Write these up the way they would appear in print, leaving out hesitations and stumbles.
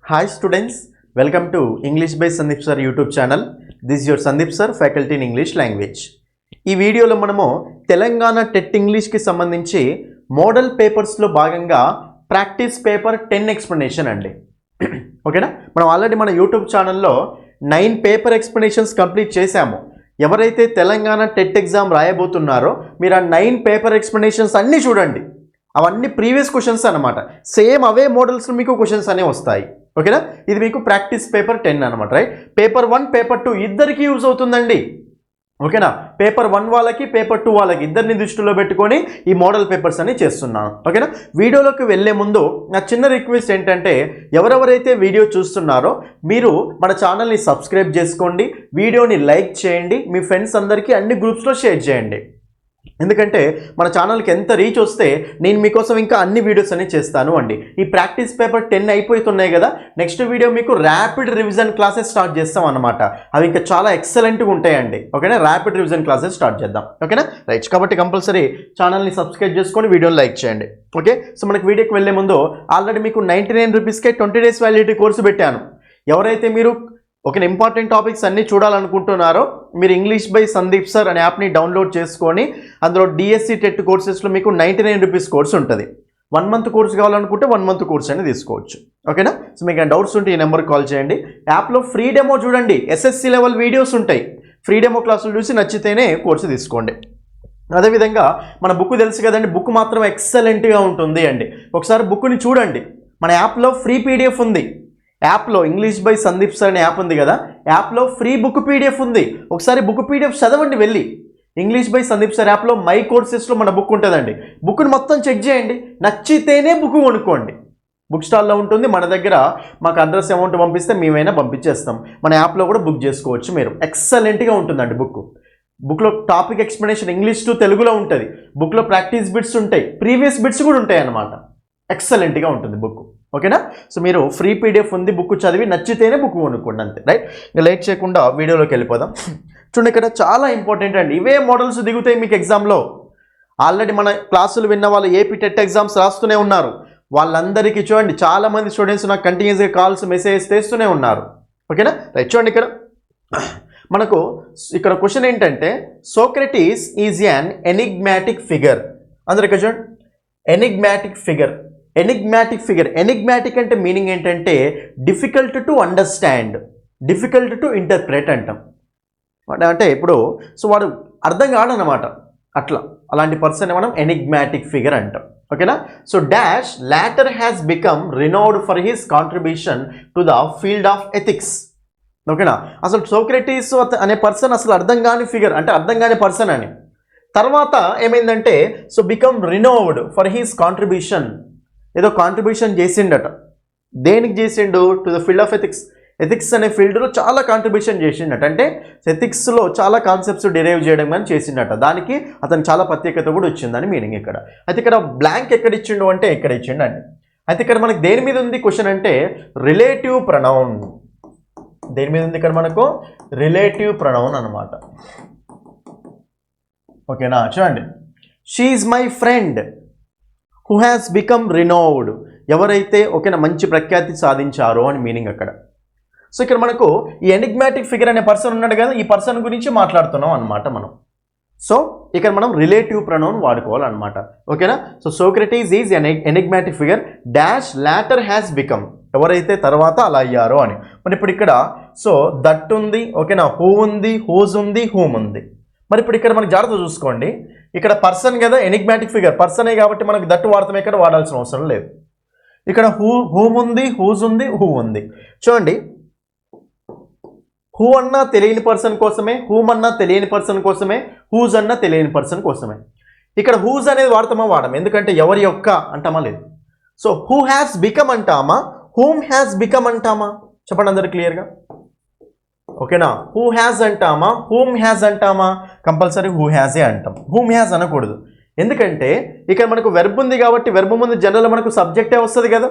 Hi students, welcome to English by Sandeep Sir YouTube channel. This is your Sandeep Sir, faculty in English language. ఈ వీడియోలో మనము Telangana TET ఇంగ్లీష్కి సంబంధించి model పేపర్స్లో భాగంగా practice paper 10 explanation అండి. ఓకేనా, మనం ఆల్రెడీ మన యూట్యూబ్ ఛానల్లో 9 పేపర్ ఎక్స్ప్లెనేషన్స్ కంప్లీట్ చేశాము. ఎవరైతే తెలంగాణ టెట్ ఎగ్జామ్ రాయబోతున్నారో మీరు ఆ 9 పేపర్ ఎక్స్ప్లెనేషన్స్ అన్నీ చూడండి. అవన్నీ ప్రీవియస్ క్వశ్చన్స్ అనమాట. సేమ్ అవే మోడల్స్లో మీకు క్వశ్చన్స్ అనేవి వస్తాయి. ఓకేనా, ఇది మీకు ప్రాక్టీస్ పేపర్ 10 అనమాట. రైట్, పేపర్ 1 పేపర్ 2 ఇద్దరికి యూజ్ అవుతుందండి. ఓకేనా, పేపర్ 1 వాళ్ళకి పేపర్ 2 వాళ్ళకి ఇద్దరిని దృష్టిలో పెట్టుకొని ఈ మోడల్ పేపర్స్ అని చేస్తున్నాను. ఓకేనా, వీడియోలోకి వెళ్ళే ముందు నా చిన్న రిక్వెస్ట్ ఏంటంటే ఎవరెవరైతే వీడియో చూస్తున్నారో మీరు మన ఛానల్ని సబ్స్క్రైబ్ చేసుకోండి, వీడియోని లైక్ చేయండి, మీ ఫ్రెండ్స్ అందరికీ అన్ని గ్రూప్స్లో షేర్ చేయండి. ఎందుకంటే మన ఛానల్కి ఎంత రీచ్ వస్తే నేను మీకోసం ఇంకా అన్ని వీడియోస్ అనేవి చేస్తాను అండి. ఈ ప్రాక్టీస్ పేపర్ 10 అయిపోతున్నాయి కదా, నెక్స్ట్ వీడియో మీకు ర్యాపిడ్ రివిజన్ క్లాసెస్ స్టార్ట్ చేస్తాం అనమాట. అవి ఇంకా చాలా ఎక్సలెంట్గా ఉంటాయండి. ఓకేనా, ర్యాపిడ్ రివిజన్ క్లాసెస్ స్టార్ట్ చేద్దాం. ఓకేనా, రైట్. కాబట్టి కంపల్సరీ ఛానల్ని సబ్స్క్రైబ్ చేసుకొని వీడియోని లైక్ చేయండి. ఓకే, సో మనకి వీడియోకి వెళ్ళే ముందు ఆల్రెడీ మీకు 99 రూపీస్కే 20 డేస్ వ్యాలిడిటీ కోర్సు పెట్టాను. ఎవరైతే మీరు ఒక ఇంపార్టెంట్ టాపిక్స్ అన్నీ చూడాలనుకుంటున్నారో మీరు ఇంగ్లీష్ బై సందీప్ సార్ అనే యాప్ని డౌన్లోడ్ చేసుకొని అందులో డిఎస్సి టెట్ కోర్సెస్లో మీకు 99 రూపీస్ కోర్స్ ఉంటుంది. 1 మంత్ కోర్స్ కావాలనుకుంటే 1 మంత్ కోర్స్ అని తీసుకోవచ్చు. ఓకేనా, సో మీకు డౌట్స్ ఉంటే ఈ నెంబర్కి కాల్ చేయండి. యాప్లో ఫ్రీ డెమో చూడండి, ఎస్ఎస్సి లెవెల్ వీడియోస్ ఉంటాయి. ఫ్రీ డెమో క్లాసులు చూసి నచ్చితేనే కోర్సు తీసుకోండి. అదేవిధంగా మన బుక్ తెలుసు కదండి, బుక్ మాత్రం ఎక్సలెంట్గా ఉంటుంది అండి. ఒకసారి బుక్ని చూడండి. మన యాప్లో ఫ్రీ పీడిఎఫ్ ఉంది. యాప్లో ఇంగ్లీష్ బై సందీప్ సార్ అనే యాప్ ఉంది కదా, యాప్లో ఫ్రీ బుక్ పీడిఎఫ్ ఉంది. ఒకసారి బుక్ పీడిఎఫ్ చదవండి వెళ్ళి. ఇంగ్లీష్ బై సందీప్ సార్ యాప్లో మై కోర్సెస్లో మన బుక్ ఉంటుందండి. బుక్ని మొత్తం చెక్ చేయండి, నచ్చితేనే బుక్ కొనుక్కోండి. బుక్ స్టాల్లో ఉంటుంది. మన దగ్గర మాకు అడ్రస్ అమౌంట్ పంపిస్తే మేమైనా పంపించేస్తాం. మన యాప్లో కూడా బుక్ చేసుకోవచ్చు మీరు. ఎక్సలెంట్గా ఉంటుందండి బుక్. బుక్లో టాపిక్ ఎక్స్ప్లెనేషన్ ఇంగ్లీష్ టు తెలుగులో ఉంటుంది. బుక్లో ప్రాక్టీస్ బిట్స్ ఉంటాయి, ప్రీవియస్ బిట్స్ కూడా ఉంటాయి అన్నమాట. ఎక్సలెంట్గా ఉంటుంది బుక్. ఓకేనా, సో మీరు ఫ్రీ పీడిఎఫ్ ఉంది, బుక్ చదివి నచ్చితేనే బుక్ కొనుక్కోండి అంతే. రైట్, ఇంకా లేట్ చేయకుండా వీడియోలోకి వెళ్ళిపోదాం. చూడండి, ఇక్కడ చాలా ఇంపార్టెంట్ అండి. ఇవే మోడల్స్ దిగుతాయి మీకు ఎగ్జామ్లో. ఆల్రెడీ మన క్లాసులు విన్న వాళ్ళు ఏపీ టెట్ ఎగ్జామ్స్ రాస్తూనే ఉన్నారు. వాళ్ళందరికీ చూడండి, చాలామంది స్టూడెంట్స్ నాకు కంటిన్యూస్గా కాల్స్ మెసేజ్ చేస్తూనే ఉన్నారు. ఓకేనా, రైట్. చూడండి, మనకు ఇక్కడ క్వశ్చన్ ఏంటంటే Socrates is an enigmatic figure. అందరు ఇక్కడ చూడండి, ఎనిగ్మాటిక్ ఫిగర్. ఎనిగ్మాటిక్ అంటే మీనింగ్ ఏంటంటే difficult to understand, difficult to interpret అంటాం. అంటే ఇప్పుడు సో వాడు అర్థం కాడనమాట, అలాంటి పర్సన్ మనం ఎనిగ్మాటిక్ ఫిగర్ అంటాం. ఓకేనా, so dash later has become renowned for his contribution to the field of ethics. ఓకేనా, అసలు సోక్రటీస్ అనే పర్సన్ అసలు అర్థం కాని ఫిగర్, అంటే అర్థం కాని పర్సన్ అని. తర్వాత ఏమైందంటే so become renowned for his contribution, ఏదో కాంట్రిబ్యూషన్ చేసిండట. దేనికి చేసిండు? To the field of ethics. Ethics అనే ఫీల్డ్లో చాలా కాంట్రిబ్యూషన్ చేసిండట. అంటే ఎథిక్స్లో చాలా కాన్సెప్ట్స్ డిరైవ్ చేయడం కానీ చేసిండట. దానికి అతను చాలా ప్రత్యేకత కూడా వచ్చిందని మీనింగ్ ఇక్కడ. అయితే ఇక్కడ బ్లాంక్ ఎక్కడ ఇచ్చిండు అంటే ఇక్కడ ఇచ్చిండు అండి. అయితే ఇక్కడ మనకి దేని మీద ఉంది క్వశ్చన్ అంటే రిలేటివ్ ప్రొనౌన్. దేని మీద ఉంది ఇక్కడ మనకు? రిలేటివ్ ప్రొనౌన్ అనమాట. ఓకేనా, చూడండి, she is my friend who has become renowned. ఎవరైతే ఓకేనా మంచి ప్రఖ్యాతి సాధించారో అని మీనింగ్ అక్కడ. సో ఇక్కడ మనకు ఈ ఎనిగ్మాటిక్ ఫిగర్ అనే పర్సన్ ఉన్నాడు కదా, ఈ పర్సన్ గురించి మాట్లాడుతున్నాం అనమాట మనం. సో ఇక్కడ మనం రిలేటివ్ ప్రొనౌన్ వాడుకోవాలన్నమాట. ఓకేనా, so Socrates is enigmatic figure dash later has become, ఎవరైతే తర్వాత అలా అయ్యారో అని. మరి ఇప్పుడు ఇక్కడ సో దట్ ఉంది, ఓకేనా, హూ ఉంది, హూజ్ ఉంది, హూమ్ ఉంది. మరి ఇప్పుడు ఇక్కడ మనకి జాగ్రత్త చూసుకోండి, ఇక్కడ పర్సన్ కదా, ఎనిగ్మాటిక్ ఫిగర్ పర్సనే కాబట్టి మనకు దట్టు వాడతాం, ఇక్కడ వాడాల్సిన అవసరం లేదు. ఇక్కడ హూమ్ ఉంది, హూజ్ ఉంది, హూ ఉంది. చూడండి, హూ అన్నా తెలియని పర్సన్ కోసమే, హూమ్ అన్నా తెలియని పర్సన్ కోసమే, హూజ్ అన్నా తెలియని పర్సన్ కోసమే. ఇక్కడ హూజ్ అనేది వాడతామా? వాడము, ఎందుకంటే ఎవరి యొక్క అంటామా లేదు. సో హూ హ్యాస్ బికమ్ అంటామా, హూమ్ హ్యాస్ బికమ్ అంటామా? చెప్పండి అందరు క్లియర్గా. ఓకేనా, హూ హ్యాజ్ అంటామా, హూమ్ హ్యాజ్ అంటామా? కంపల్సరీ హూ హ్యాజే అంటాం, హూమ్ హ్యాజ్ అనకూడదు. ఎందుకంటే ఇక్కడ మనకు వెర్బ్ ఉంది కాబట్టి వెర్బ్ ముందు జనరల్ మనకు సబ్జెక్టే వస్తుంది కదా.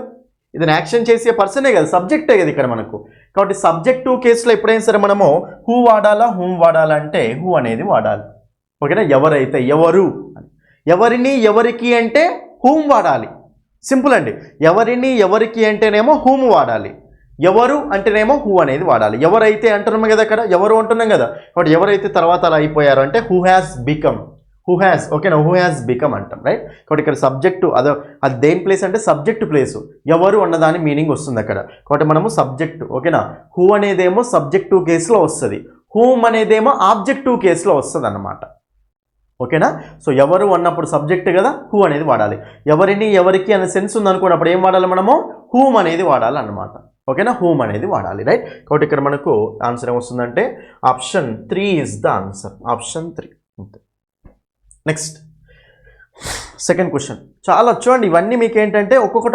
ఇది యాక్షన్ చేసే పర్సనే కదా, సబ్జెక్టే కదా ఇక్కడ మనకు. కాబట్టి సబ్జెక్టివ్ కేసులో ఎప్పుడైనా సరే మనము హూ వాడాలా, హూమ్ వాడాలా అంటే హూ అనేది వాడాలి. ఓకేనా, ఎవరైతే, ఎవరు, ఎవరిని ఎవరికి అంటే హూమ్ వాడాలి. సింపుల్ అండి. ఎవరిని ఎవరికి అంటేనేమో హూమ్ వాడాలి. ఎవరు అంటేనేమో హూ అనేది వాడాలి. ఎవరైతే అంటున్నాం కదా, అక్కడ ఎవరు అంటున్నాం కదా, కాబట్టి ఎవరైతే తర్వాత అలా అయిపోయారు అంటే who has become, who has, ఓకేనా, హూ హ్యాస్ బికమ్ అంటాం, రైట్. కాబట్టి ఇక్కడ సబ్జెక్టు అది దేని ప్లేస్ అంటే సబ్జెక్టు ప్లేసు, ఎవరు అన్నదాని మీనింగ్ వస్తుంది అక్కడ. కాబట్టి మనము సబ్జెక్టు, ఓకేనా, హూ అనేదేమో సబ్జెక్టివ్ కేసులో వస్తుంది, హూమ్ అనేదేమో ఆబ్జెక్టివ్ కేసులో వస్తుంది అన్నమాట, ఓకేనా. సో ఎవరు అన్నప్పుడు సబ్జెక్ట్ కదా, హూ అనేది వాడాలి. ఎవరిని ఎవరికి అనే సెన్స్ ఉందనుకున్నప్పుడు ఏం వాడాలి మనము, హూమ్ అనేది వాడాలి అన్నమాట, ఓకేనా, హూమ్ అనేది వాడాలి, రైట్. కాబట్టి ఇక్కడ మనకు ఆన్సర్ ఏమొస్తుందంటే option 3 is the answer, option 3. Next second question. చాలా చూడండి, ఇవన్నీ మీకు ఏంటంటే ఒక్కొక్క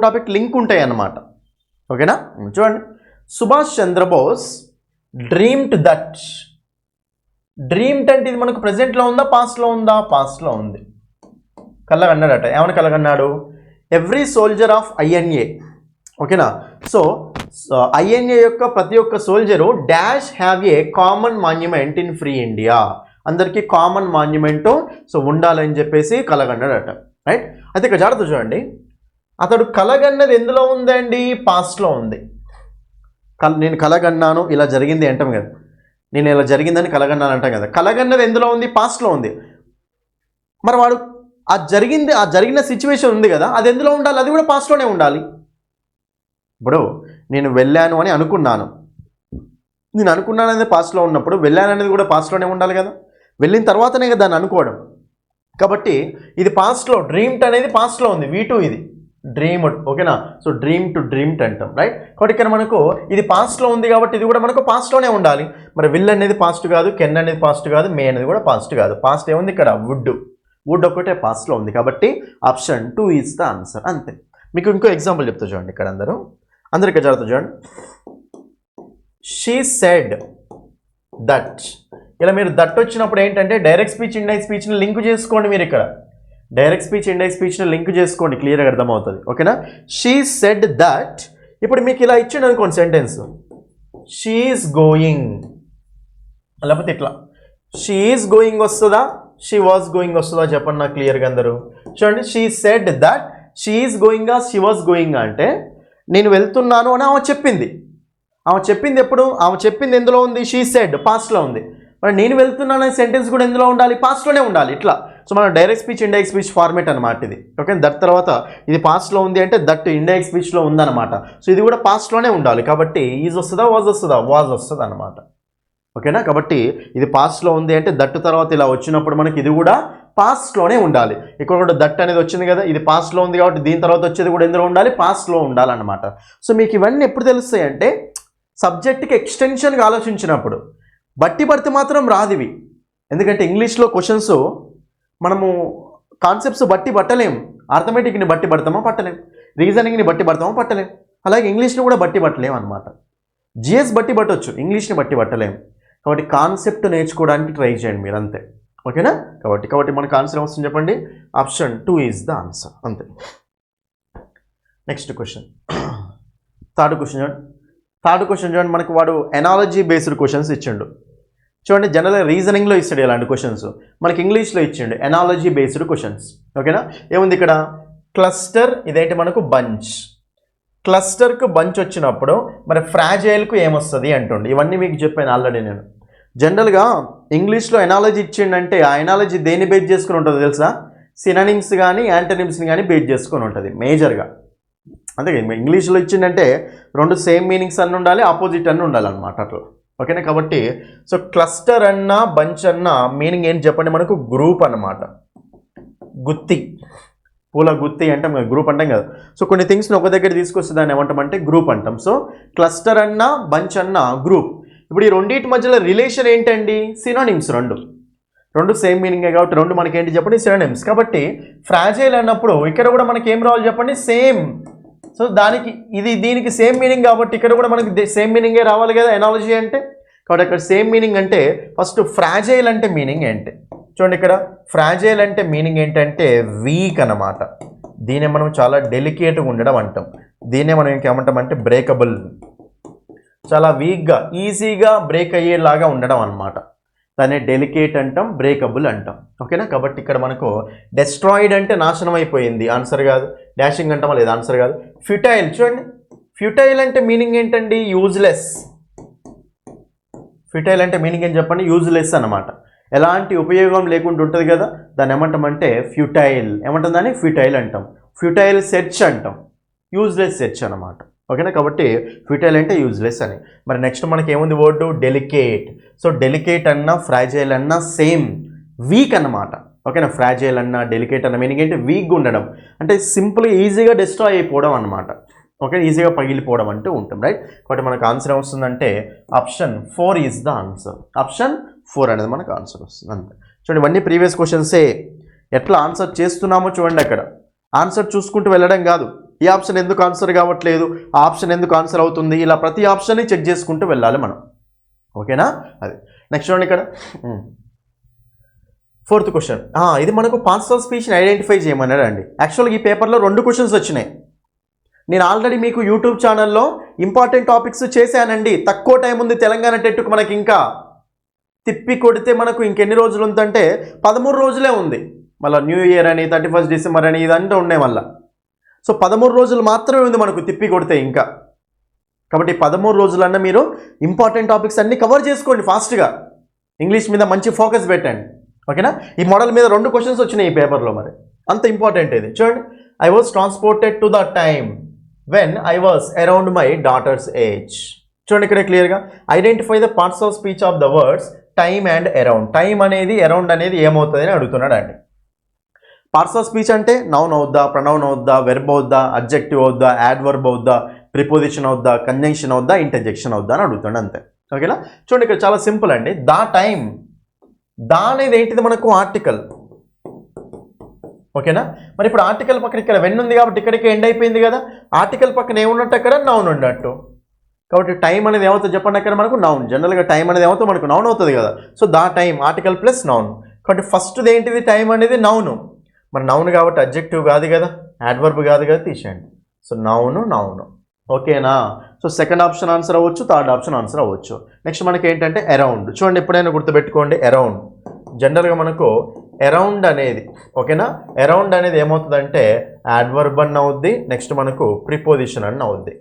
టాపిక్ లింక్ ఉంటాయి అన్నమాట, ఓకేనా. చూడండి, Subhash Chandrabose dreamed that. Dreamed అంటే ఇది మనకు ప్రెజెంట్లో ఉందా, పాస్ట్లో ఉందా, పాస్ట్లో ఉంది. కలగన్నాడట, ఏమని కలగన్నాడు, ఎవ్రీ సోల్జర్ ఆఫ్ INA, ఓకేనా. సో INA యొక్క ప్రతి ఒక్క soldier dash have a common monument in free India, అందరికీ కామన్ మాన్యుమెంట్ సో ఉండాలని చెప్పేసి కలగన్నాడట, రైట్. అయితే ఇక్కడ జాగ్రత్త చూడండి, అతడు కలగన్నది ఎందులో ఉందండి, పాస్ట్లో ఉంది. నేను కలగన్నాను, ఇలా జరిగింది అంటాం కదా, నేను ఇలా జరిగిందని కలగన్నాను అంటాం కదా, కలగన్నది ఎందులో ఉంది, పాస్ట్లో ఉంది. మరి వాడు ఆ జరిగిన సిచ్యువేషన్ ఉంది కదా, అది ఎందులో ఉండాలి, అది కూడా పాస్ట్లోనే ఉండాలి. ఇప్పుడు నేను వెళ్ళాను అని అనుకున్నాను, నేను అనుకున్నాను అనేది పాస్ట్లో ఉన్నప్పుడు వెళ్ళాను అనేది కూడా పాస్ట్లోనే ఉండాలి కదా, వెళ్ళిన తర్వాతనే కదా దాన్ని అనుకోవడం. కాబట్టి ఇది పాస్ట్లో, డ్రీమ్డ్ అనేది పాస్ట్లో ఉంది, V2 ఇది డ్రీమ్డ్, ఓకేనా. సో డ్రీమ్ టు డ్రీమ్డ్ అంటాం, రైట్. కాబట్టి ఇక్కడ మనకు ఇది పాస్ట్లో ఉంది కాబట్టి ఇది కూడా మనకు పాస్ట్లోనే ఉండాలి. మరి విల్ అనేది పాస్ట్ కాదు, కెన్ అనేది పాస్ట్ కాదు, మే అనేది కూడా పాస్ట్ కాదు. పాస్ట్ ఏముంది ఇక్కడ, వుడ్ ఒకటే పాస్ట్లో ఉంది. కాబట్టి ఆప్షన్ 2 ఈజ్ ద ఆన్సర్, అంతే. మీకు ఇంకో ఎగ్జాంపుల్ చెప్తా చూడండి, ఇక్కడ అందరు ఇక్కడ జాగ్రత్త చూడండి. షీ సెడ్ దట్, ఇలా మీరు దట్ వచ్చినప్పుడు ఏంటంటే డైరెక్ట్ స్పీచ్, ఇండైరెక్ట్ స్పీచ్ని లింక్ చేసుకోండి. మీరు ఇక్కడ డైరెక్ట్ స్పీచ్, ఇండైరెక్ట్ స్పీచ్ని లింక్ చేసుకోండి, క్లియర్గా అర్థమవుతుంది, ఓకేనా. షీ సెడ్ దట్, ఇప్పుడు మీకు ఇలా ఇచ్చిండు అనుకోండి సెంటెన్స్, షీ ఈజ్ గోయింగ్, లేకపోతే ఇట్లా షీ ఈజ్ గోయింగ్ వస్తుందా, షీ వాజ్ గోయింగ్ వస్తుందా చెప్పండి నాకు క్లియర్గా అందరూ. చూడండి, she said that, she is గోయింగా, షీ వాజ్ గోయింగ్ అంటే నేను వెళ్తున్నాను అని ఆమె చెప్పింది ఎప్పుడు, ఆమె చెప్పింది ఎందులో ఉంది, షీ సెడ్ పాస్ట్లో ఉంది. మరి నేను వెళ్తున్నాను అనే సెంటెన్స్ కూడా ఎందులో ఉండాలి, పాస్ట్లోనే ఉండాలి, ఇట్లా. సో మన direct speech, indirect speech format అనమాట ఇది, ఓకే. దట్ తర్వాత ఇది పాస్ట్లో ఉంది అంటే దట్ ఇండైరెక్ట్ స్పీచ్లో ఉందన్నమాట. సో ఇది కూడా పాస్ట్లోనే ఉండాలి. కాబట్టి ఈజ్ వస్తుందా, వాజ్ వస్తుంది అనమాట, ఓకేనా. కాబట్టి ఇది పాస్ట్లో ఉంది అంటే దట్ తర్వాత ఇలా వచ్చినప్పుడు మనకి ఇది కూడా పాస్ట్లోనే ఉండాలి. ఇక్కడ కూడా దట్ అనేది వచ్చింది కదా, ఇది పాస్ట్లో ఉంది కాబట్టి దీని తర్వాత వచ్చేది కూడా ఎందులో ఉండాలి, పాస్ట్లో ఉండాలన్నమాట. సో మీకు ఇవన్నీ ఎప్పుడు తెలుస్తాయి అంటే సబ్జెక్ట్కి ఎక్స్టెన్షన్గా ఆలోచించినప్పుడు. బట్టి పడితే మాత్రం రాదు ఇవి, ఎందుకంటే ఇంగ్లీష్లో క్వశ్చన్స్ మనము కాన్సెప్ట్స్ బట్టి పట్టలేము, ఆర్థమెటిక్ని బట్టి పడతామో పట్టలేం, రీజనింగ్ని బట్టి పడతామో పట్టలేం, అలాగే ఇంగ్లీష్ని కూడా బట్టి పట్టలేము అనమాట. జిఎస్ బట్టి పట్టవచ్చు, ఇంగ్లీష్ని బట్టి పట్టలేము. కాబట్టి కాన్సెప్ట్ నేర్చుకోవడానికి ట్రై చేయండి మీరు, అంతే, ఓకేనా. కాబట్టి మనకు ఆన్సర్ ఏమొస్తుంది చెప్పండి, ఆప్షన్ 2 ఈజ్ ద ఆన్సర్, అంతే. నెక్స్ట్ క్వశ్చన్, థర్డ్ క్వశ్చన్ చూడండి. మనకు వాడు ఎనాలజీ బేస్డ్ క్వశ్చన్స్ ఇచ్చిండు. చూడండి, జనరల్గా రీజనింగ్లో ఇస్తాడు ఇలాంటి క్వశ్చన్స్, మనకి ఇంగ్లీష్లో ఇచ్చిండు ఎనాలజీ బేస్డ్ క్వశ్చన్స్, ఓకేనా. ఏముంది ఇక్కడ, క్లస్టర్, ఇదేంటి మనకు బంచ్. క్లస్టర్కు బంచ్ వచ్చినప్పుడు మరి ఫ్రాజైల్కు ఏమొస్తుంది అంటుండే. ఇవన్నీ మీకు చెప్పాను ఆల్రెడీ నేను. జనరల్గా ఇంగ్లీష్లో ఎనాలజీ ఇచ్చిండంటే ఆ ఎనాలజీ దేన్ని బేస్ చేసుకుని ఉంటుందో తెలుసా, సినానిమ్స్ కానీ యాంటనిమ్స్ని కానీ బేస్ చేసుకొని ఉంటుంది మేజర్గా. అంతే ఇంగ్లీష్లో ఇచ్చిందంటే రెండు సేమ్ మీనింగ్స్ అన్నీ ఉండాలి, ఆపోజిట్ అన్నీ ఉండాలన్నమాట అట్లా, ఓకేనా. కాబట్టి సో క్లస్టర్ అన్న బంచ్ అన్న మీనింగ్ ఏంటి చెప్పండి, మనకు గ్రూప్ అన్నమాట. గుత్తి, పూల గుత్తి అంటాం కదా, గ్రూప్ అంటాం కదా. సో కొన్ని థింగ్స్ని ఒక దగ్గర తీసుకొస్తే దాన్ని ఏమంటామంటే గ్రూప్ అంటాం. సో క్లస్టర్ అన్న బంచ్ అన్న గ్రూప్. ఇప్పుడు ఈ రెండింటి మధ్యలో రిలేషన్ ఏంటండి, సినోనిమ్స్. రెండు సేమ్ మీనింగే కాబట్టి రెండు మనకి ఏంటి చెప్పండి, సినోనిమ్స్. కాబట్టి ఫ్రాజైల్ అన్నప్పుడు ఇక్కడ కూడా మనకి ఏం రావాలి చెప్పండి, సేమ్. సో దీనికి సేమ్ మీనింగ్ కాబట్టి ఇక్కడ కూడా మనకి సేమ్ మీనింగే రావాలి కదా ఎనాలజీ అంటే. కాబట్టి ఇక్కడ సేమ్ మీనింగ్ అంటే ఫస్ట్ ఫ్రాజైల్ అంటే మీనింగ్ ఏంటి చూడండి. ఇక్కడ ఫ్రాజైల్ అంటే మీనింగ్ ఏంటంటే వీక్ అన్నమాట. దీన్ని మనం చాలా డెలికేట్గా ఉండడం అంటాం. దీన్నే మనం ఇంకేమంటాం అంటే బ్రేకబుల్. చాలా వీక్గా ఈజీగా బ్రేక్ అయ్యేలాగా ఉండడం అన్నమాట. దాన్ని డెలికేట్ అంటాం, బ్రేకబుల్ అంటాం, ఓకేనా. కాబట్టి ఇక్కడ మనకు డెస్ట్రాయిడ్ అంటే నాశనం అయిపోయింది, ఆన్సర్ కాదు. డాషింగ్ అంటామా లేదు, ఆన్సర్ కాదు. ఫిటైల్ చూడండి, ఫ్యూటైల్ అంటే మీనింగ్ ఏంటండి? యూజ్లెస్. ఫ్యూటైల్ అంటే మీనింగ్ ఏం చెప్పండి? యూజ్లెస్ అనమాట. ఎలాంటి ఉపయోగం లేకుండా ఉంటుంది కదా, దాన్ని ఏమంటామంటే ఫ్యూటైల్. ఏమంటాం దాన్ని? ఫ్యూటైల్ అంటాం. ఫ్యూటైల్ సెర్చ్ అంటాం, యూజ్లెస్ సెర్చ్ అనమాట. ఓకేనా? కాబట్టి ఫ్యూటైల్ అంటే యూజ్లెస్ అని. మరి నెక్స్ట్ మనకి ఏముంది వర్డ్? డెలికేట్. సో డెలికేట్ అన్నా ఫ్రాజైల్ అన్నా సేమ్, వీక్ అన్నమాట. ఓకేనా? ఫ్రాజైల్ అన్నా డెలికేట్ అన్న మీనింగ్ ఏంటి? వీక్గా ఉండడం, అంటే సింపుల్గా ఈజీగా డిస్ట్రాయ్ అయిపోవడం అనమాట. ఓకే, ఈజీగా పగిలిపోవడం అంటూ ఉంటుంది, రైట్? కాబట్టి మనకు ఆన్సర్ ఏమొస్తుందంటే option 4 is the answer. Option 4 అనేది మనకు ఆన్సర్ వస్తుంది అంతే. చూడండి, ఇవన్నీ ప్రీవియస్ క్వశ్చన్సే. ఎట్లా ఆన్సర్ చేస్తున్నామో చూడండి. అక్కడ ఆన్సర్ చూసుకుంటూ వెళ్ళడం కాదు, ఈ ఆప్షన్ ఎందుకు ఆన్సర్ కావట్లేదు, ఆ ఆప్షన్ ఎందుకు ఆన్సర్ అవుతుంది, ఇలా ప్రతి ఆప్షన్ని చెక్ చేసుకుంటూ వెళ్ళాలి మనం. ఓకేనా? అది నెక్స్ట్ చూడండి ఇక్కడ 4th క్వశ్చన్. ఇది మనకు పార్ట్స్ ఆఫ్ స్పీచ్ని ఐడెంటిఫై చేయమన్నాడు అండి. యాక్చువల్గా ఈ పేపర్లో 2 క్వశ్చన్స్ వచ్చినాయి. నేను ఆల్రెడీ మీకు యూట్యూబ్ ఛానల్లో ఇంపార్టెంట్ టాపిక్స్ చేశానండి. తక్కువ టైం ఉంది తెలంగాణ టెట్కు మనకి. ఇంకా తిప్పి కొడితే మనకు ఇంకెన్ని రోజులు ఉందంటే 13 రోజులే ఉంది. మళ్ళీ న్యూ ఇయర్ అని 31 డిసెంబర్ అని ఇదంతా ఉన్నాయి మళ్ళీ. సో 13 రోజులు మాత్రమే ఉంది మనకు తిప్పి కొడితే ఇంకా. కాబట్టి 13 రోజులన్నా మీరు ఇంపార్టెంట్ టాపిక్స్ అన్నీ కవర్ చేసుకోండి ఫాస్ట్గా. ఇంగ్లీష్ మీద మంచి ఫోకస్ పెట్టండి. ఓకేనా? ఈ మోడల్ మీద 2 క్వశ్చన్స్ వచ్చినాయి ఈ పేపర్లో. మరి అంత ఇంపార్టెంట్ ఇది. చూడండి, I was transported to the time when I was around my daughter's age. చూడండి ఇక్కడ క్లియర్గా identify the parts of speech of the words time and around. Time అనేది అరౌండ్ అనేది ఏమవుతుంది అని అడుగుతున్నాడు అండి. పార్ట్స్ ఆఫ్ స్పీచ్ అంటే నౌన్ అవుద్దా, ప్రొనౌన్ అవుద్దా, వెర్బ్ అవుద్దా, అడ్జెక్టివ్ అవుద్దా, యాడ్వర్బ్ అవుద్దా, ప్రిపోజిషన్ అవుద్దా, కంజంక్షన్ అవుద్దా, ఇంటర్జెక్షన్ అవుద్దా అని అడుగుతాడు అంతే. ఓకేనా? చూడండి ఇక్కడ చాలా సింపుల్ అండి. దా టైమ్, దా అనేది ఏంటిది మనకు? ఆర్టికల్. ఓకేనా? మరి ఇప్పుడు ఆర్టికల్ పక్కన ఇక్కడ వెన్ ఉంది కాబట్టి ఇక్కడికి ఎండ్ అయిపోయింది కదా. ఆర్టికల్ పక్కన ఏమున్నట్టు? అక్కడ నౌన్ ఉన్నట్టు. కాబట్టి టైం అనేది ఏమవుతుంది చెప్పండి? అక్కడ మనకు నౌన్. జనరల్గా టైం అనేది ఏమవుతుంది మనకు? నౌన్ అవుతుంది కదా. సో దా టైం ఆర్టికల్ ప్లస్ నౌన్. కాబట్టి ఫస్ట్ది ఏంటిది? టైం అనేది నౌను. మరి నౌన్ కాబట్టి అడ్జెక్టివ్ కాదు కదా, యాడ్వర్బ్ కాదు కదా, తీసేయండి. So noun noun. ఓకేనా? సో సెకండ్ ఆప్షన్ ఆన్సర్ అవ్వచ్చు, థర్డ్ ఆప్షన్ ఆన్సర్ అవ్వచ్చు. నెక్స్ట్ మనకి ఏంటంటే అరౌండ్. చూడండి, ఎప్పుడైనా గుర్తుపెట్టుకోండి అరౌండ్. జనరల్గా మనకు అరౌండ్ అనేది, ఓకేనా, అరౌండ్ అనేది ఏమవుతుందంటే యాడ్వర్బ్ అన్న అవుద్ది, నెక్స్ట్ మనకు ప్రిపోజిషన్ అన్న అవుద్ది.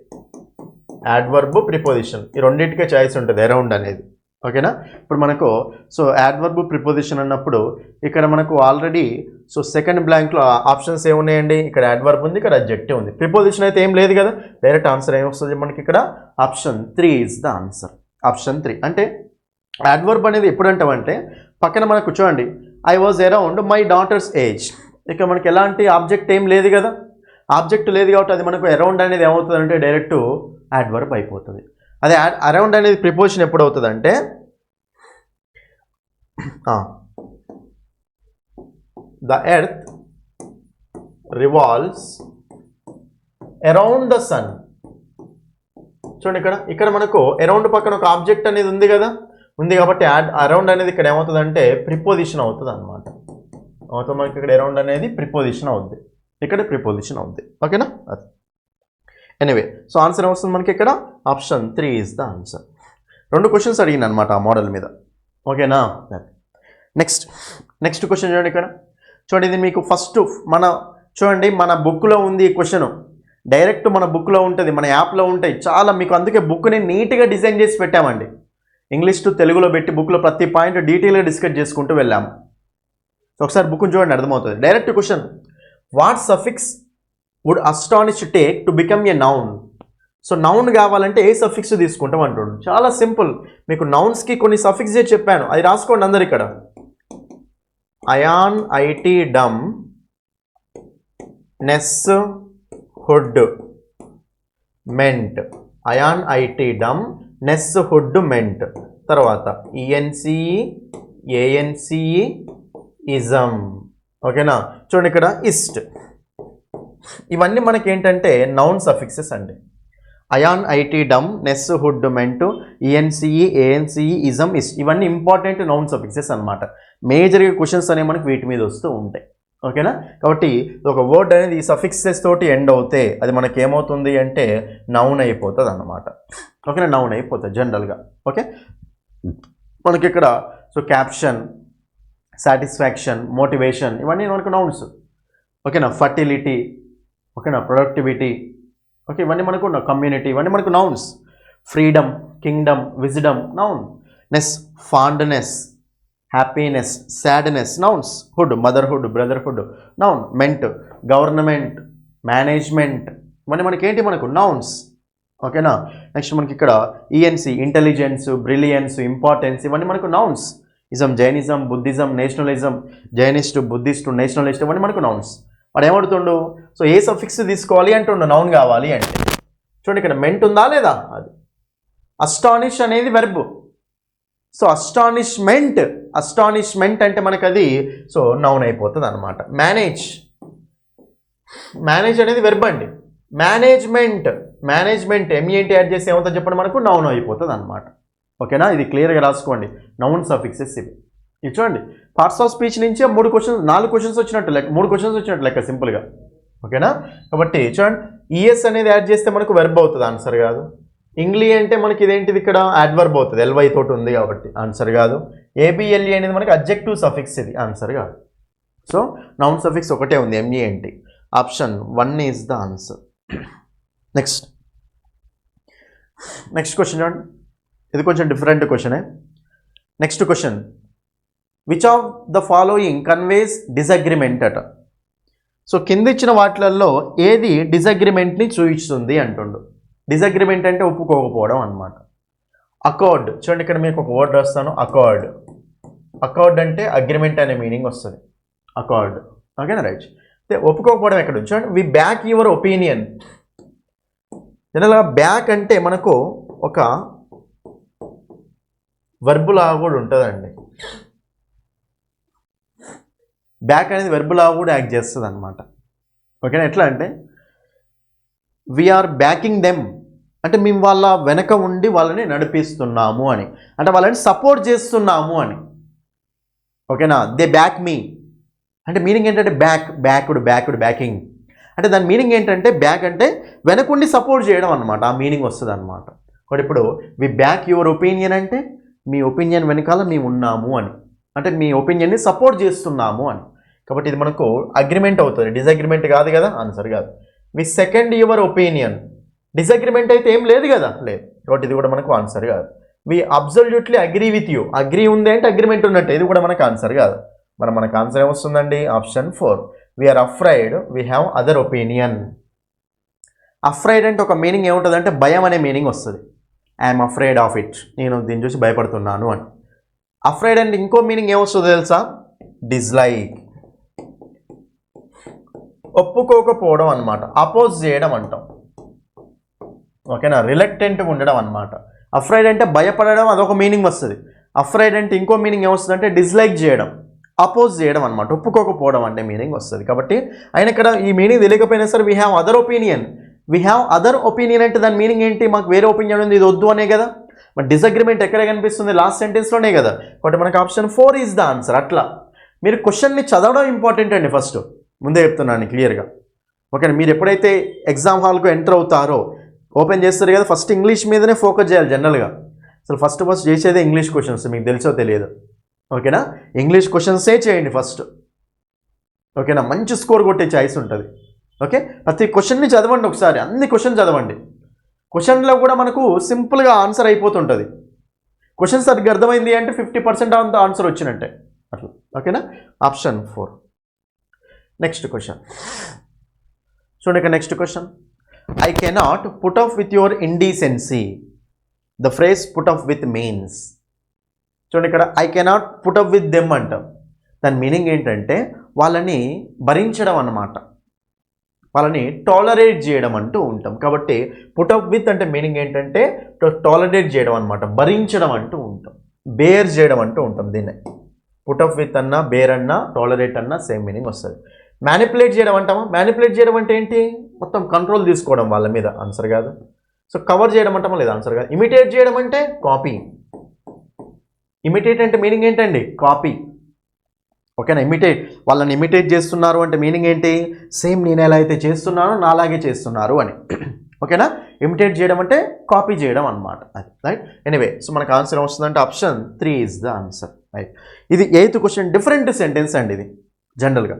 యాడ్వర్బ్, ప్రిపోజిషన్ ఈ రెండింటికే చాయిస్ ఉంటుంది అరౌండ్ అనేది. ఓకేనా? ఇప్పుడు మనకు సో యాడ్వర్బ్, ప్రిపోజిషన్ అన్నప్పుడు ఇక్కడ మనకు ఆల్రెడీ సో సెకండ్ బ్లాంక్లో ఆప్షన్స్ ఏమున్నాయండి? ఇక్కడ యాడ్వర్బ్ ఉంది, ఇక్కడ అడ్జెక్టివ్ ఉంది. ప్రిపోజిషన్ అయితే ఏం లేదు కదా. డైరెక్ట్ ఆన్సర్ ఏమొస్తుంది మనకి? ఇక్కడ option 3 is the answer. Option 3 అంటే యాడ్వర్బ్ అనేది ఎప్పుడు అంటామంటే పక్కన మనకు చూడండి I was around my daughter's age. ఇక మనకి ఎలాంటి ఆబ్జెక్ట్ ఏం లేదు కదా, ఆబ్జెక్ట్ లేదు కాబట్టి అది మనకు అరౌండ్ అనేది ఏమవుతుంది అంటే డైరెక్ట్ యాడ్వర్బ్ అయిపోతుంది. అదే అరౌండ్ అనేది ప్రిపోజిషన్ ఎప్పుడు అవుతుంది అంటే the earth revolves around the sun. చూడండి ఇక్కడ మనకు అరౌండ్ పక్కన ఒక ఆబ్జెక్ట్ అనేది ఉంది కదా, ఉంది కాబట్టి అరౌండ్ అనేది ఇక్కడ ఏమవుతుంది అంటే ప్రిపోజిషన్ అవుతుంది అనమాట. అవుతుంది మనకి ఇక్కడ అరౌండ్ అనేది ప్రిపోజిషన్ అవుద్ది, ఇక్కడ ప్రిపోజిషన్ అవుద్ది. ఓకేనా? అది ఎనీవే సో ఆన్సర్ ఏమొస్తుంది మనకి ఇక్కడ? Option 3 is the answer. 2 questions అడిగింది అనమాట ఆ మోడల్ మీద. ఓకేనా? నెక్స్ట్ క్వశ్చన్ చూడండి ఇక్కడ. చూడండి, ఇది మీకు ఫస్ట్ చూడండి మన బుక్లో ఉంది ఈ క్వశ్చన్. డైరెక్ట్ మన బుక్లో ఉంటుంది, మన యాప్లో ఉంటాయి చాలా. మీకు అందుకే బుక్ని నీట్గా డిజైన్ చేసి పెట్టామండి. ఇంగ్లీష్ టు తెలుగులో పెట్టి బుక్లో ప్రతి పాయింట్ డీటెయిల్గా డిస్కస్ చేసుకుంటూ వెళ్ళాము. ఒకసారి బుక్ని చూడండి, అర్థమవుతుంది. Direct question, what suffix would astonish take to become a noun. So noun కావాలంటే ఏ సఫిక్స్ తీసుకుంటాం అంటుండు. చాలా సింపుల్. మీకు నౌన్స్కి కొన్ని సఫిక్స్ చెప్పాను, అది రాసుకోండి అందరు ఇక్కడ. Ion, IT, dom, ness, hood, ment. Ion, IT, dom, ness, hood, ment. తర్వాత ఈఎన్సిఈ, ఏఎన్సిఈ, ఇజం. ఓకేనా? చూడండి ఇక్కడ ఇస్ట్. ఇవన్నీ మనకి ఏంటంటే నౌన్ సఫిక్సెస్ అండి. Ion, IT, dom, ness, hood, ment, E N C E, A N C E, ism, ist ఇవన్నీ ఇంపార్టెంట్ నౌన్ సఫిక్సెస్ అనమాట. మేజర్గా క్వశ్చన్స్ అనేవి మనకి వీటి మీద వస్తూ ఉంటాయి. ఓకేనా? కాబట్టి ఒక వర్డ్ అనేది ఈ సఫిక్సెస్ తోటి ఎండ్ అవుతే అది మనకి ఏమవుతుంది అంటే నౌన్ అయిపోతుంది అన్నమాట. ఓకేనా? నౌన్ అయిపోతుంది జనరల్గా. ఓకే, మనకి ఇక్కడ సో క్యాప్షన్, సాటిస్ఫాక్షన్, మోటివేషన్ ఇవన్నీ మనకు నౌన్స్. ఓకేనా? ఫర్టిలిటీ, ఓకేనా, ప్రొడక్టివిటీ, ఓకే, ఇవన్నీ మనకు కమ్యూనిటీ, ఇవన్నీ మనకు nouns. Freedom, kingdom, wisdom noun. Ness, fondness, happiness, sadness nouns. Hood, motherhood, brotherhood noun. Ment, government, management ఇవన్నీ మనకి ఏంటి మనకు నౌన్స్. ఓకేనా. నెక్స్ట్ మనకి ఇక్కడ ఈఎన్సి, ఇంటెలిజెన్స్, బ్రిలియన్స్, ఇంపార్టెన్స్ ఇవన్నీ మనకు nouns. Ism, Jainism, Buddhism, nationalism, Jainist, Buddhist, nationalist ఇవన్నీ మనకు నౌన్స్. వాడు ఏమడుతుండు, సో ఏ సఫిక్స్ తీసుకోవాలి అంటుండు నౌన్ కావాలి అంటే. చూడండి ఇక్కడ మెంట్ ఉందా లేదా, అది. అస్టానిష్ అనేది వెర్బ్, సో అస్టానిష్మెంట్ అంటే మనకు అది సో నౌన్ అయిపోతుంది అనమాట. మేనేజ్ అనేది వెర్బ్ అండి. మేనేజ్మెంట్ ఎంఈఎన్టీ యాడ్ చేసి ఏమవుతుంది చెప్పండి మనకు నౌన్ అయిపోతుంది అనమాట. ఓకేనా, ఇది క్లియర్గా రాసుకోండి. నౌన్ సఫిక్సెస్ ఇవి. ఇది చూడండి, పార్ట్స్ ఆఫ్ స్పీచ్ నుంచి 4 క్వశ్చన్స్ వచ్చినట్టు లెక్క, 3 క్వశ్చన్స్ వచ్చినట్టు లెక్క సింపుల్గా. ఓకేనా, కాబట్టి చూడండి ఈఎస్ అనేది యాడ్ చేస్తే మనకు వెర్బ్ అవుతుంది, ఆన్సర్ కాదు. ఇంగ్లీ అంటే మనకి ఇదేంటిది ఇక్కడ యాడ్వర్బ్ అవుతుంది, ఎల్వై తోటి ఉంది కాబట్టి ఆన్సర్ కాదు. ఏబిఎల్ఈ అనేది మనకి అడ్జెక్టివ్ సఫిక్స్, ఇది ఆన్సర్ కాదు. సో నౌన్ సఫిక్స్ ఒకటే ఉంది, M E N T. Option 1 is the answer. Next question చూడండి, ఇది కొంచెం డిఫరెంట్ క్వశ్చనే. Next question, which of the following conveys disagreement అట. సో కింద ఇచ్చిన వాటిలలో ఏది డిసగ్రిమెంట్ని చూపిస్తుంది అంటుండు. డిసగ్రిమెంట్ అంటే ఒప్పుకోకపోవడం అనమాట. అకార్డ్, చూడండి ఇక్కడ మీకు ఒక వర్డ్ రాస్తాను, అకార్డ్ అంటే అగ్రిమెంట్ అనే మీనింగ్ వస్తుంది, అకార్డ్. ఓకేనా, రైట్. ఒప్పుకోకపోవడం ఎక్కడ చూడండి, వి బ్యాక్ యువర్ ఒపీనియన్. జనరల్గా బ్యాక్ అంటే మనకు ఒక వర్బులా కూడా ఉంటుందండి. బ్యాక్ అనేది వర్బులా కూడా యాక్ట్ చేస్తుంది అనమాట. ఓకేనా, ఎట్లా అంటే వీఆర్ బ్యాకింగ్ దెమ్ అంటే మేము వాళ్ళ వెనక ఉండి వాళ్ళని నడిపిస్తున్నాము అని, అంటే వాళ్ళని సపోర్ట్ చేస్తున్నాము అని. ఓకేనా, దే బ్యాక్ మీ అంటే మీనింగ్ ఏంటంటే బ్యాకింగ్ అంటే దాని మీనింగ్ ఏంటంటే బ్యాక్ అంటే వెనకుండి సపోర్ట్ చేయడం అనమాట, ఆ మీనింగ్ వస్తుంది అనమాట. కాబట్టి ఇప్పుడు వి బ్యాక్ యువర్ ఒపీనియన్ అంటే మీ ఒపీనియన్ వెనకాల మేము ఉన్నాము అని, అంటే మీ ఒపీనియన్ని సపోర్ట్ చేస్తున్నాము అని. కాబట్టి ఇది మనకు అగ్రిమెంట్ అవుతుంది, డిసగ్రిమెంట్ కాదు కదా, ఆన్సర్ కాదు. వి సెకండ్ యువర్ ఒపీనియన్, డిసగ్రిమెంట్ అయితే ఏం లేదు కదా, లేదు. కాబట్టి ఇది కూడా మనకు ఆన్సర్ కాదు. We absolutely agree with you, agree ఉంది అంటే అగ్రిమెంట్ ఉన్నట్టు, ఇది కూడా మనకు ఆన్సర్ కాదు. మనకు ఆన్సర్ ఏమొస్తుందండి, option 4. We are afraid, we have other opinion. Afraid అంటే ఒక మీనింగ్ ఏముంటుంది అంటే భయం అనే మీనింగ్ వస్తుంది. ఐఎమ్ అఫ్రైడ్ ఆఫ్ ఇట్, నేను దీన్ని చూసి భయపడుతున్నాను అని. అఫ్రైడ్ అంటే ఇంకో మీనింగ్ ఏమొస్తుందో తెలుసా, డిస్లైక్, ఒప్పుకోకపోవడం అనమాట, అపోజ్ చేయడం అంటాం. ఓకేనా, రిలక్టెంట్గా ఉండడం అనమాట. అఫ్రైడ్ అంటే భయపడడం, అదొక మీనింగ్ వస్తుంది. అఫ్రైడ్ అంటే ఇంకో మీనింగ్ ఏమొస్తుంది అంటే డిస్లైక్ చేయడం, అపోజ్ చేయడం అనమాట, ఒప్పుకోకపోవడం అంటే మీనింగ్ వస్తుంది. కాబట్టి ఆయన ఇక్కడ ఈ మీనింగ్ తెలియకపోయినా సరే వీ హ్యావ్ అదర్ ఒపీనియన్ అంటే దాని మీనింగ్ ఏంటి, మాకు వేరే ఒపీనియన్ ఉంది, ఇది వద్దు అనే కదా. మరి డిసగ్రిమెంట్ ఎక్కడ కనిపిస్తుంది, లాస్ట్ సెంటెన్స్లోనే కదా. కాబట్టి మనకు ఆప్షన్ 4 ఈజ్ ద ఆన్సర్. అట్లా మీరు క్వశ్చన్ని చదవడం ఇంపార్టెంట్ అండి, ఫస్ట్ ముందే చెప్తున్నాను క్లియర్గా. ఓకే, మీరు ఎప్పుడైతే ఎగ్జామ్ హాల్కు ఎంటర్ అవుతారో ఓపెన్ చేస్తారు కదా, ఫస్ట్ ఇంగ్లీష్ మీదనే ఫోకస్ చేయాలి జనరల్గా. అసలు ఫస్ట్ చేసేదే ఇంగ్లీష్ క్వశ్చన్స్, మీకు తెలుసో తెలియదు. ఓకేనా, ఇంగ్లీష్ క్వశ్చన్సే చేయండి ఫస్ట్. ఓకేనా, మంచి స్కోర్ కొట్టే ఛాయిస్ ఉంటుంది. ఓకే, ప్రతి క్వశ్చన్ని చదవండి ఒకసారి, అన్ని క్వశ్చన్ చదవండి. క్వశ్చన్లో కూడా మనకు సింపుల్గా ఆన్సర్ అయిపోతుంటుంది. క్వశ్చన్ సరిగ్గా అర్థమైంది అంటే 50% అంత ఆన్సర్ వచ్చినట్టే అట్లా. ఓకేనా, ఆప్షన్ 4. నెక్స్ట్ క్వశ్చన్ చూడండి, ఇక next question, I cannot put off with your indecency. The phrase put off with means, చూడండి ఇక్కడ I cannot put up with them అంటాం. దాని మీనింగ్ ఏంటంటే వాళ్ళని భరించడం అన్నమాట, వాళ్ళని టాలరేట్ చేయడం అంటూ ఉంటాం. కాబట్టి పుట్ అప్ విత్ అంటే మీనింగ్ ఏంటంటే టాలరేట్ చేయడం అనమాట, భరించడం అంటూ ఉంటాం, బేర్ చేయడం అంటూ ఉంటాం. దీన్ని పుట్ అప్ విత్ అన్నా, బేర్ అన్నా, టాలరేట్ అన్నా సేమ్ మీనింగ్ వస్తుంది. మ్యానిపులేట్ చేయడం అంటామా, మ్యానిపులేట్ చేయడం అంటే ఏంటి, మొత్తం కంట్రోల్ తీసుకోవడం వాళ్ళ మీద, ఆన్సర్ కాదు. సో కవర్ చేయడం అంటామా, లేదా ఆన్సర్ కాదు. ఇమిటేట్ చేయడం అంటే కాపీ, ఇమిటేట్ అంటే మీనింగ్ ఏంటండి, కాపీ. ఓకేనా, వాళ్ళని ఇమిటేట్ చేస్తున్నారు అంటే మీనింగ్ ఏంటి, సేమ్ నేను ఎలా అయితే చేస్తున్నానో నాలాగే చేస్తున్నారు అని. ఓకేనా, ఇమిటేట్ చేయడం అంటే కాపీ చేయడం అనమాట, అది రైట్. ఎనీవే, సో మనకు ఆన్సర్ వస్తుందంటే option 3 is the answer, right. ఇది 8th క్వశ్చన్, డిఫరెంట్ సెంటెన్స్ అండి ఇది జనరల్గా.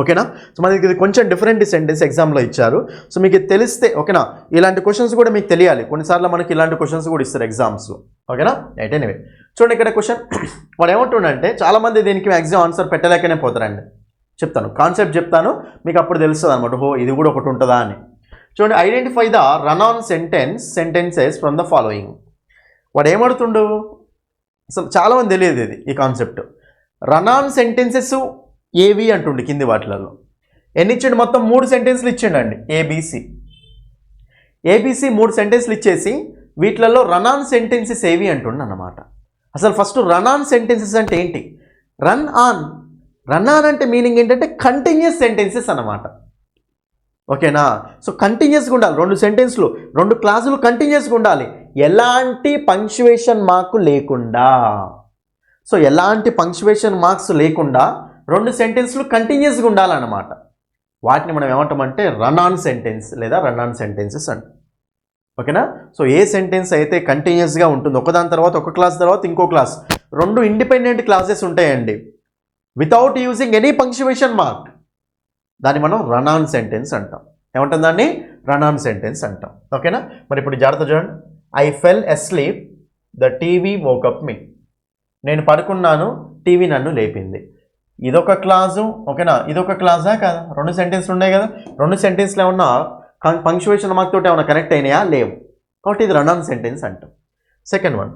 ఓకేనా. సో మనకి ఇది కొంచెం డిఫరెంట్ సెంటెన్స్ ఎగ్జామ్లో ఇచ్చారు. సో మీకు ఇది తెలిస్తే ఓకేనా, ఇలాంటి క్వశ్చన్స్ కూడా మీకు తెలియాలి. కొన్నిసార్లు మనకి ఇలాంటి క్వశ్చన్స్ కూడా ఇస్తారు ఎగ్జామ్స్లో. ఓకేనా. రైట్. ఎనీవే చూడండి ఇక్కడ క్వశ్చన్ వాడు ఏమంటుండంటే, చాలామంది దీనికి మ్యాక్సిమం ఆన్సర్ పెట్టలేకనే పోతారండి. చెప్తాను, కాన్సెప్ట్ చెప్తాను, మీకు అప్పుడు తెలుస్తుంది అనమాట, ఓహో ఇది కూడా ఒకటి ఉంటుందా అని. చూడండి, identify the run on sentences from the following. వాడు ఏమడుతుండు, అసలు చాలామంది తెలియదు ఇది, ఈ కాన్సెప్ట్. రన్ ఆన్ సెంటెన్సెస్ ఏవి అంటుండు కింది వాటిలలో. ఎన్ని ఇచ్చిండు, మొత్తం 3 సెంటెన్స్లు ఇచ్చిండండి. ఏబిసి 3 సెంటెన్స్లు ఇచ్చేసి వీటిలలో రన్ ఆన్ సెంటెన్సెస్ ఏవి అంటుండు అన్నమాట. అసలు ఫస్ట్ రన్ ఆన్ సెంటెన్సెస్ అంటే ఏంటి? రన్ ఆన్ అంటే మీనింగ్ ఏంటంటే కంటిన్యూస్ సెంటెన్సెస్ అన్నమాట. ఓకేనా. సో కంటిన్యూస్గా ఉండాలి, 2 సెంటెన్స్లు 2 క్లాసులు కంటిన్యూస్గా ఉండాలి, ఎలాంటి పంక్చువేషన్ మార్కు లేకుండా. సో ఎలాంటి పంక్చువేషన్ మార్క్స్ లేకుండా 2 సెంటెన్స్లు కంటిన్యూస్గా ఉండాలన్నమాట. వాటిని మనం ఏమంటామంటే రన్ ఆన్ సెంటెన్స్ లేదా రన్ ఆన్ సెంటెన్సెస్ అంటాం. ఓకేనా. సో ఏ సెంటెన్స్ అయితే కంటిన్యూస్గా ఉంటుంది, ఒకదాని తర్వాత ఒక క్లాస్ తర్వాత ఇంకో క్లాస్, 2 ఇండిపెండెంట్ క్లాసెస్ ఉంటాయండి without using any punctuation mark, దాన్ని మనం రన్ ఆన్ సెంటెన్స్ అంటాం. ఏమంటాం దాన్ని? రన్ ఆన్ సెంటెన్స్ అంటాం. ఓకేనా. మరి ఇప్పుడు జాగ్రత్త చూడండి. I fell asleep, the TV woke up me. నేను పడుకున్నాను, టీవీ నన్ను లేపింది. ఇదొక క్లాసు. ఓకేనా. ఇదొక క్లాసా కాదా? 2 సెంటెన్స్లు ఉన్నాయి కదా. 2 సెంటెన్స్లు ఏమన్నా పంక్చువేషన్ మార్క్ తోటి ఏమన్నా కనెక్ట్ అయినాయా? లేవు. కాబట్టి ఇది రన్ ఆన్ సెంటెన్స్ అంటాం. Second one,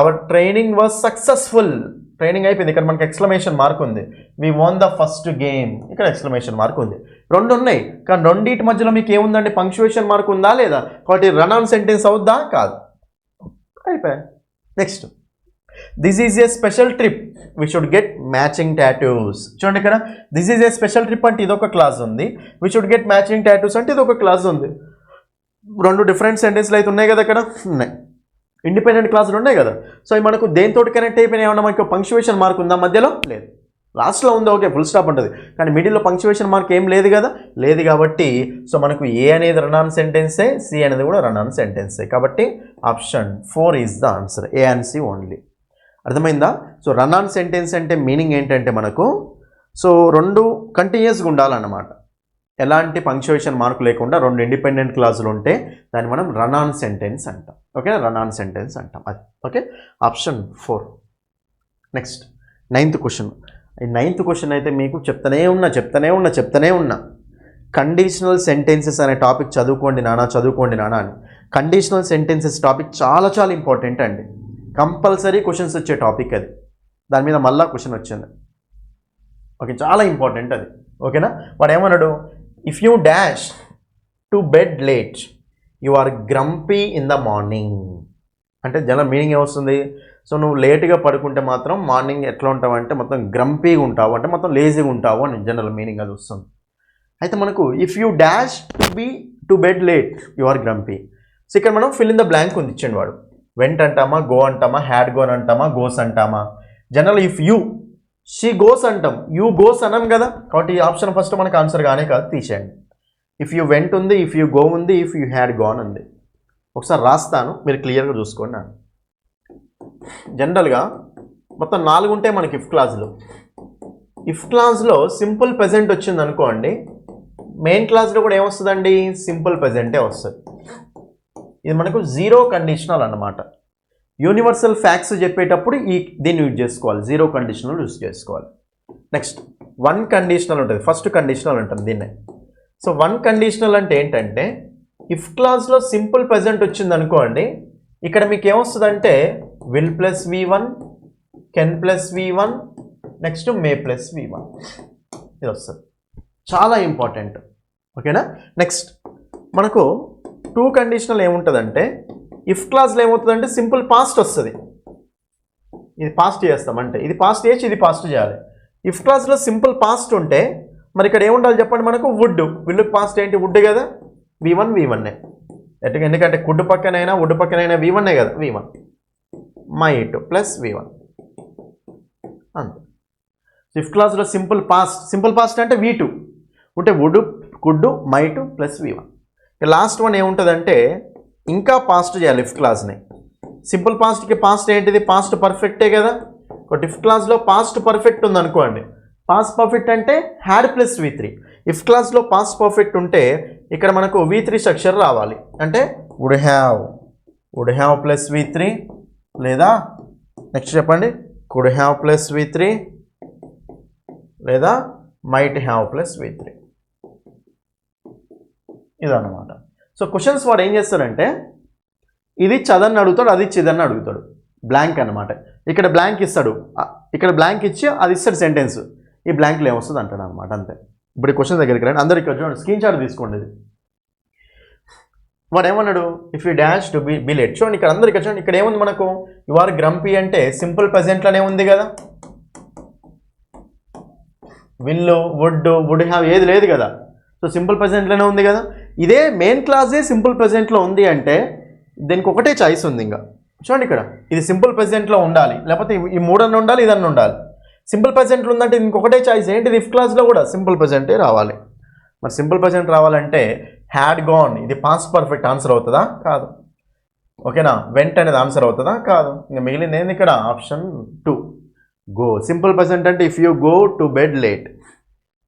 our training was successful. Training అయిపోయింది, ఇక్కడ మనకి ఎక్స్క్లమేషన్ మార్క్ ఉంది. We won the first game, ఇక్కడ ఎక్స్క్లమేషన్ మార్క్ ఉంది. 2 ఉన్నాయి, కానీ రెండింటి మధ్యలో మీకు ఏముందండి? పంక్చువేషన్ మార్క్ ఉందా లేదా? కాబట్టి రన్ ఆన్ సెంటెన్స్ అవుద్దా? కాదు. అయిపోయా. Next, this is a special trip, we should get matching tattoos. చూడండి ఇక్కడ this is a special trip అంటే ఇదొక క్లాస్ ఉంది, we should get matching tattoos అంటే ఇదొక క్లాస్ ఉంది. 2 డిఫరెంట్ సెంటెన్స్లు అయితే ఉన్నాయి కదా, ఇక్కడ ఉన్నాయి, ఇండిపెండెంట్ క్లాసులు ఉన్నాయి కదా. సో అవి మనకు దేనితో కనెక్ట్ అయిపోయినా ఏమన్నా మనకు పంక్చువేషన్ మార్క్ ఉందా? మధ్యలో లేదు. లాస్ట్లో ఉంది, ఓకే ఫుల్ స్టాప్ ఉంటుంది, కానీ మిడిల్లో పంక్చువేషన్ మార్క్ ఏం లేదు కదా, లేదు. కాబట్టి సో మనకు ఏ అనేది రన్ ఆన్ సెంటెన్సే, సి అనేది కూడా రన్ ఆన్ సెంటెన్సే. కాబట్టి option 4 is the answer, A and C only. అర్థమైందా? సో రన్ ఆన్ సెంటెన్స్ అంటే మీనింగ్ ఏంటంటే మనకు సో 2 కంటిన్యూస్గా ఉండాలన్నమాట, ఎలాంటి పంక్చువేషన్ మార్కు లేకుండా 2 ఇండిపెండెంట్ క్లాసులు ఉంటే దాన్ని మనం రన్ ఆన్ సెంటెన్స్ అంటాం. ఓకే, రన్ ఆన్ సెంటెన్స్ అంటాం అది. Okay, option 4. Next 9th question. ఈ 9th క్వశ్చన్ అయితే మీకు చెప్తానే ఉన్నా కండిషనల్ సెంటెన్సెస్ అనే టాపిక్ చదువుకోండి నానా అని. కండిషనల్ సెంటెన్సెస్ టాపిక్ చాలా చాలా ఇంపార్టెంట్ అండి, కంపల్సరీ క్వశ్చన్స్ వచ్చే టాపిక్ అది. దాని మీద మళ్ళా క్వశ్చన్ వచ్చింది. ఓకే, చాలా ఇంపార్టెంట్ అది. ఓకేనా. వాడు ఏమన్నాడు, if you dash to bed late you are grumpy in the morning అంటే జనరల్ మీనింగ్ ఏమొస్తుంది? సో నువ్వు లేట్గా పడుకుంటే మాత్రం మార్నింగ్ ఎట్లా ఉంటావు అంటే మొత్తం గ్రంపీగా ఉంటావు, అంటే మొత్తం లేజీగా ఉంటావు అని జనరల్ మీనింగ్ అది వస్తుంది. అయితే మనకు if you dash to bed late you are grumpy. So ఇక్కడ మనం ఫిల్ ఇన్ ద బ్లాంక్ ఉంది ఇచ్చిండు వాడు. వెంట్ అంటామా, గో అంటామా, హ్యాడ్ గోన్ అంటామా, గోస్ అంటామా? General if you she goes అంటాం, యూ గోస్ అనం కదా. కాబట్టి ఈ ఆప్షన్ ఫస్ట్ మనకు ఆన్సర్ కానే కాదు, తీసేయండి. ఇఫ్ యూ వెంట్ ఉంది, ఇఫ్ యూ గో ఉంది, ఇఫ్ యూ హ్యాడ్ గోన్ ఉంది. ఒకసారి రాస్తాను, మీరు క్లియర్గా చూసుకోండి. జనరల్గా మొత్తం 4 ఉంటాయి మనకి ఇఫ్ క్లాజ్లో సింపుల్ ప్రెజెంట్ వచ్చింది అనుకోండి, మెయిన్ క్లాస్లో కూడా ఏమొస్తుందండి? సింపుల్ ప్రెజెంటే వస్తుంది. ఇది మనకు 0 కండిషనల్ అన్నమాట. యూనివర్సల్ ఫ్యాక్ట్స్ చెప్పేటప్పుడు దీన్ని యూజ్ చేసుకోవాలి, 0 కండిషనల్ యూజ్ చేసుకోవాలి. నెక్స్ట్ 1 కండిషనల్ ఉంటుంది, ఫస్ట్ కండిషనల్ ఉంటుంది దీన్నే. సో 1 కండిషనల్ అంటే ఏంటంటే ఇఫ్ క్లాస్లో సింపుల్ ప్రెజెంట్ వచ్చింది అనుకోండి, ఇక్కడ మీకు ఏమొస్తుందంటే will plus V1, can plus V1, next may plus V1 ఇది వస్తుంది. చాలా ఇంపార్టెంట్. ఓకేనా. నెక్స్ట్ మనకు 2 కండిషనల్ ఏముంటుందంటే ఇఫ్ క్లాస్లో ఏమవుతుందంటే సింపుల్ పాస్ట్ వస్తుంది. ఇది పాస్ట్ చేస్తామంటే ఇది పాస్ట్ చేయొచ్చు, ఇది పాస్ట్ చేయాలి. ఇఫ్ క్లాస్లో సింపుల్ పాస్ట్ ఉంటే మరి ఇక్కడ ఏముండాలి చెప్పండి? మనకు వుడ్. విల్లుకి పాస్ట్ ఏంటి? వుడ్ కదా. V1 ఎందుకంటే కుడ్డు పక్కనైనా వుడ్ పక్కనైనా V1 కదా. V1 మైట్ ప్లస్ V1 అంతే. ఇఫ్ క్లాస్లో సింపుల్ పాస్ట్ అంటే V2 ఉంటే would, could, might plus V1. Last one ఏముంటుందంటే ఇంకా పాస్ట్ చేయాలి ఇఫ్ క్లాస్ని. సింపుల్ పాస్ట్కి పాస్ట్ ఏంటిది? పాస్ట్ పర్ఫెక్టే కదా. బట్ ఇఫ్ క్లాస్లో పాస్ట్ పర్ఫెక్ట్ ఉందనుకోండి, పాస్ట్ పర్ఫెక్ట్ అంటే హ్యాడ్ ప్లస్ V3. ఇఫ్ క్లాస్లో పాస్ట్ పర్ఫెక్ట్ ఉంటే ఇక్కడ మనకు V3 స్ట్రక్చర్ రావాలి. అంటే వుడ్ హ్యావ్ ప్లస్ V3 లేదా నెక్స్ట్ చెప్పండి కుడ్ హ్యావ్ ప్లస్ V3 లేదా మైట్ హ్యావ్ ప్లస్ V3. ఇదన్నమాట. సో క్వశ్చన్స్ వాడు ఏం చేస్తాడంటే ఇది చదని అడుగుతాడు, అది చిదని అడుగుతాడు. బ్లాంక్ అనమాట. ఇక్కడ బ్లాంక్ ఇస్తాడు, ఇక్కడ బ్లాంక్ ఇచ్చి అది ఇస్తాడు సెంటెన్స్. ఈ బ్లాంక్లో ఏమొస్తుంది అంటాడు అనమాట. అంతే. ఇప్పుడు క్వశ్చన్ దగ్గరికి రండి. అందరు ఇక్కడ చూడండి, స్క్రీన్ షాట్ తీసుకోండి. ఇది వాడు ఏమన్నాడు, if you dash to be late. చూడండి ఇక్కడ అందరు ఇక్కడ చూడండి, ఇక్కడ ఏముంది మనకు, యు ఆర్ గ్రంపీ అంటే సింపుల్ ప్రెజెంట్లోనే ఉంది కదా. విల్ వుడ్ హ్యావ్ ఏది లేదు కదా. సో సింపుల్ ప్రెజెంట్లోనే ఉంది కదా. ఇదే మెయిన్ క్లాసే సింపుల్ ప్రెజెంట్లో ఉంది అంటే దీనికి ఒకటే చాయిస్ ఉంది. ఇంకా చూడండి ఇక్కడ ఇది సింపుల్ ప్రెజెంట్లో ఉండాలి, లేకపోతే ఈ మూడన్న ఉండాలి, ఇదన్న ఉండాలి. సింపుల్ ప్రెజెంట్లో ఉందంటే ఇంకొకటే చాయిస్ ఏంటిది, ఇఫ్ క్లాస్లో కూడా సింపుల్ ప్రెజెంటే రావాలి. మరి సింపుల్ ప్రెజెంట్ రావాలంటే హ్యాడ్ గాన్ ఇది పాస్ట్ పర్ఫెక్ట్ ఆన్సర్ అవుతుందా? కాదు. ఓకేనా. వెంట్ అనేది ఆన్సర్ అవుతుందా? కాదు. ఇంకా మిగిలింది ఏంది ఇక్కడ, ఆప్షన్ 2 గో. సింపుల్ ప్రెజెంట్ అంటే if you go to bed late,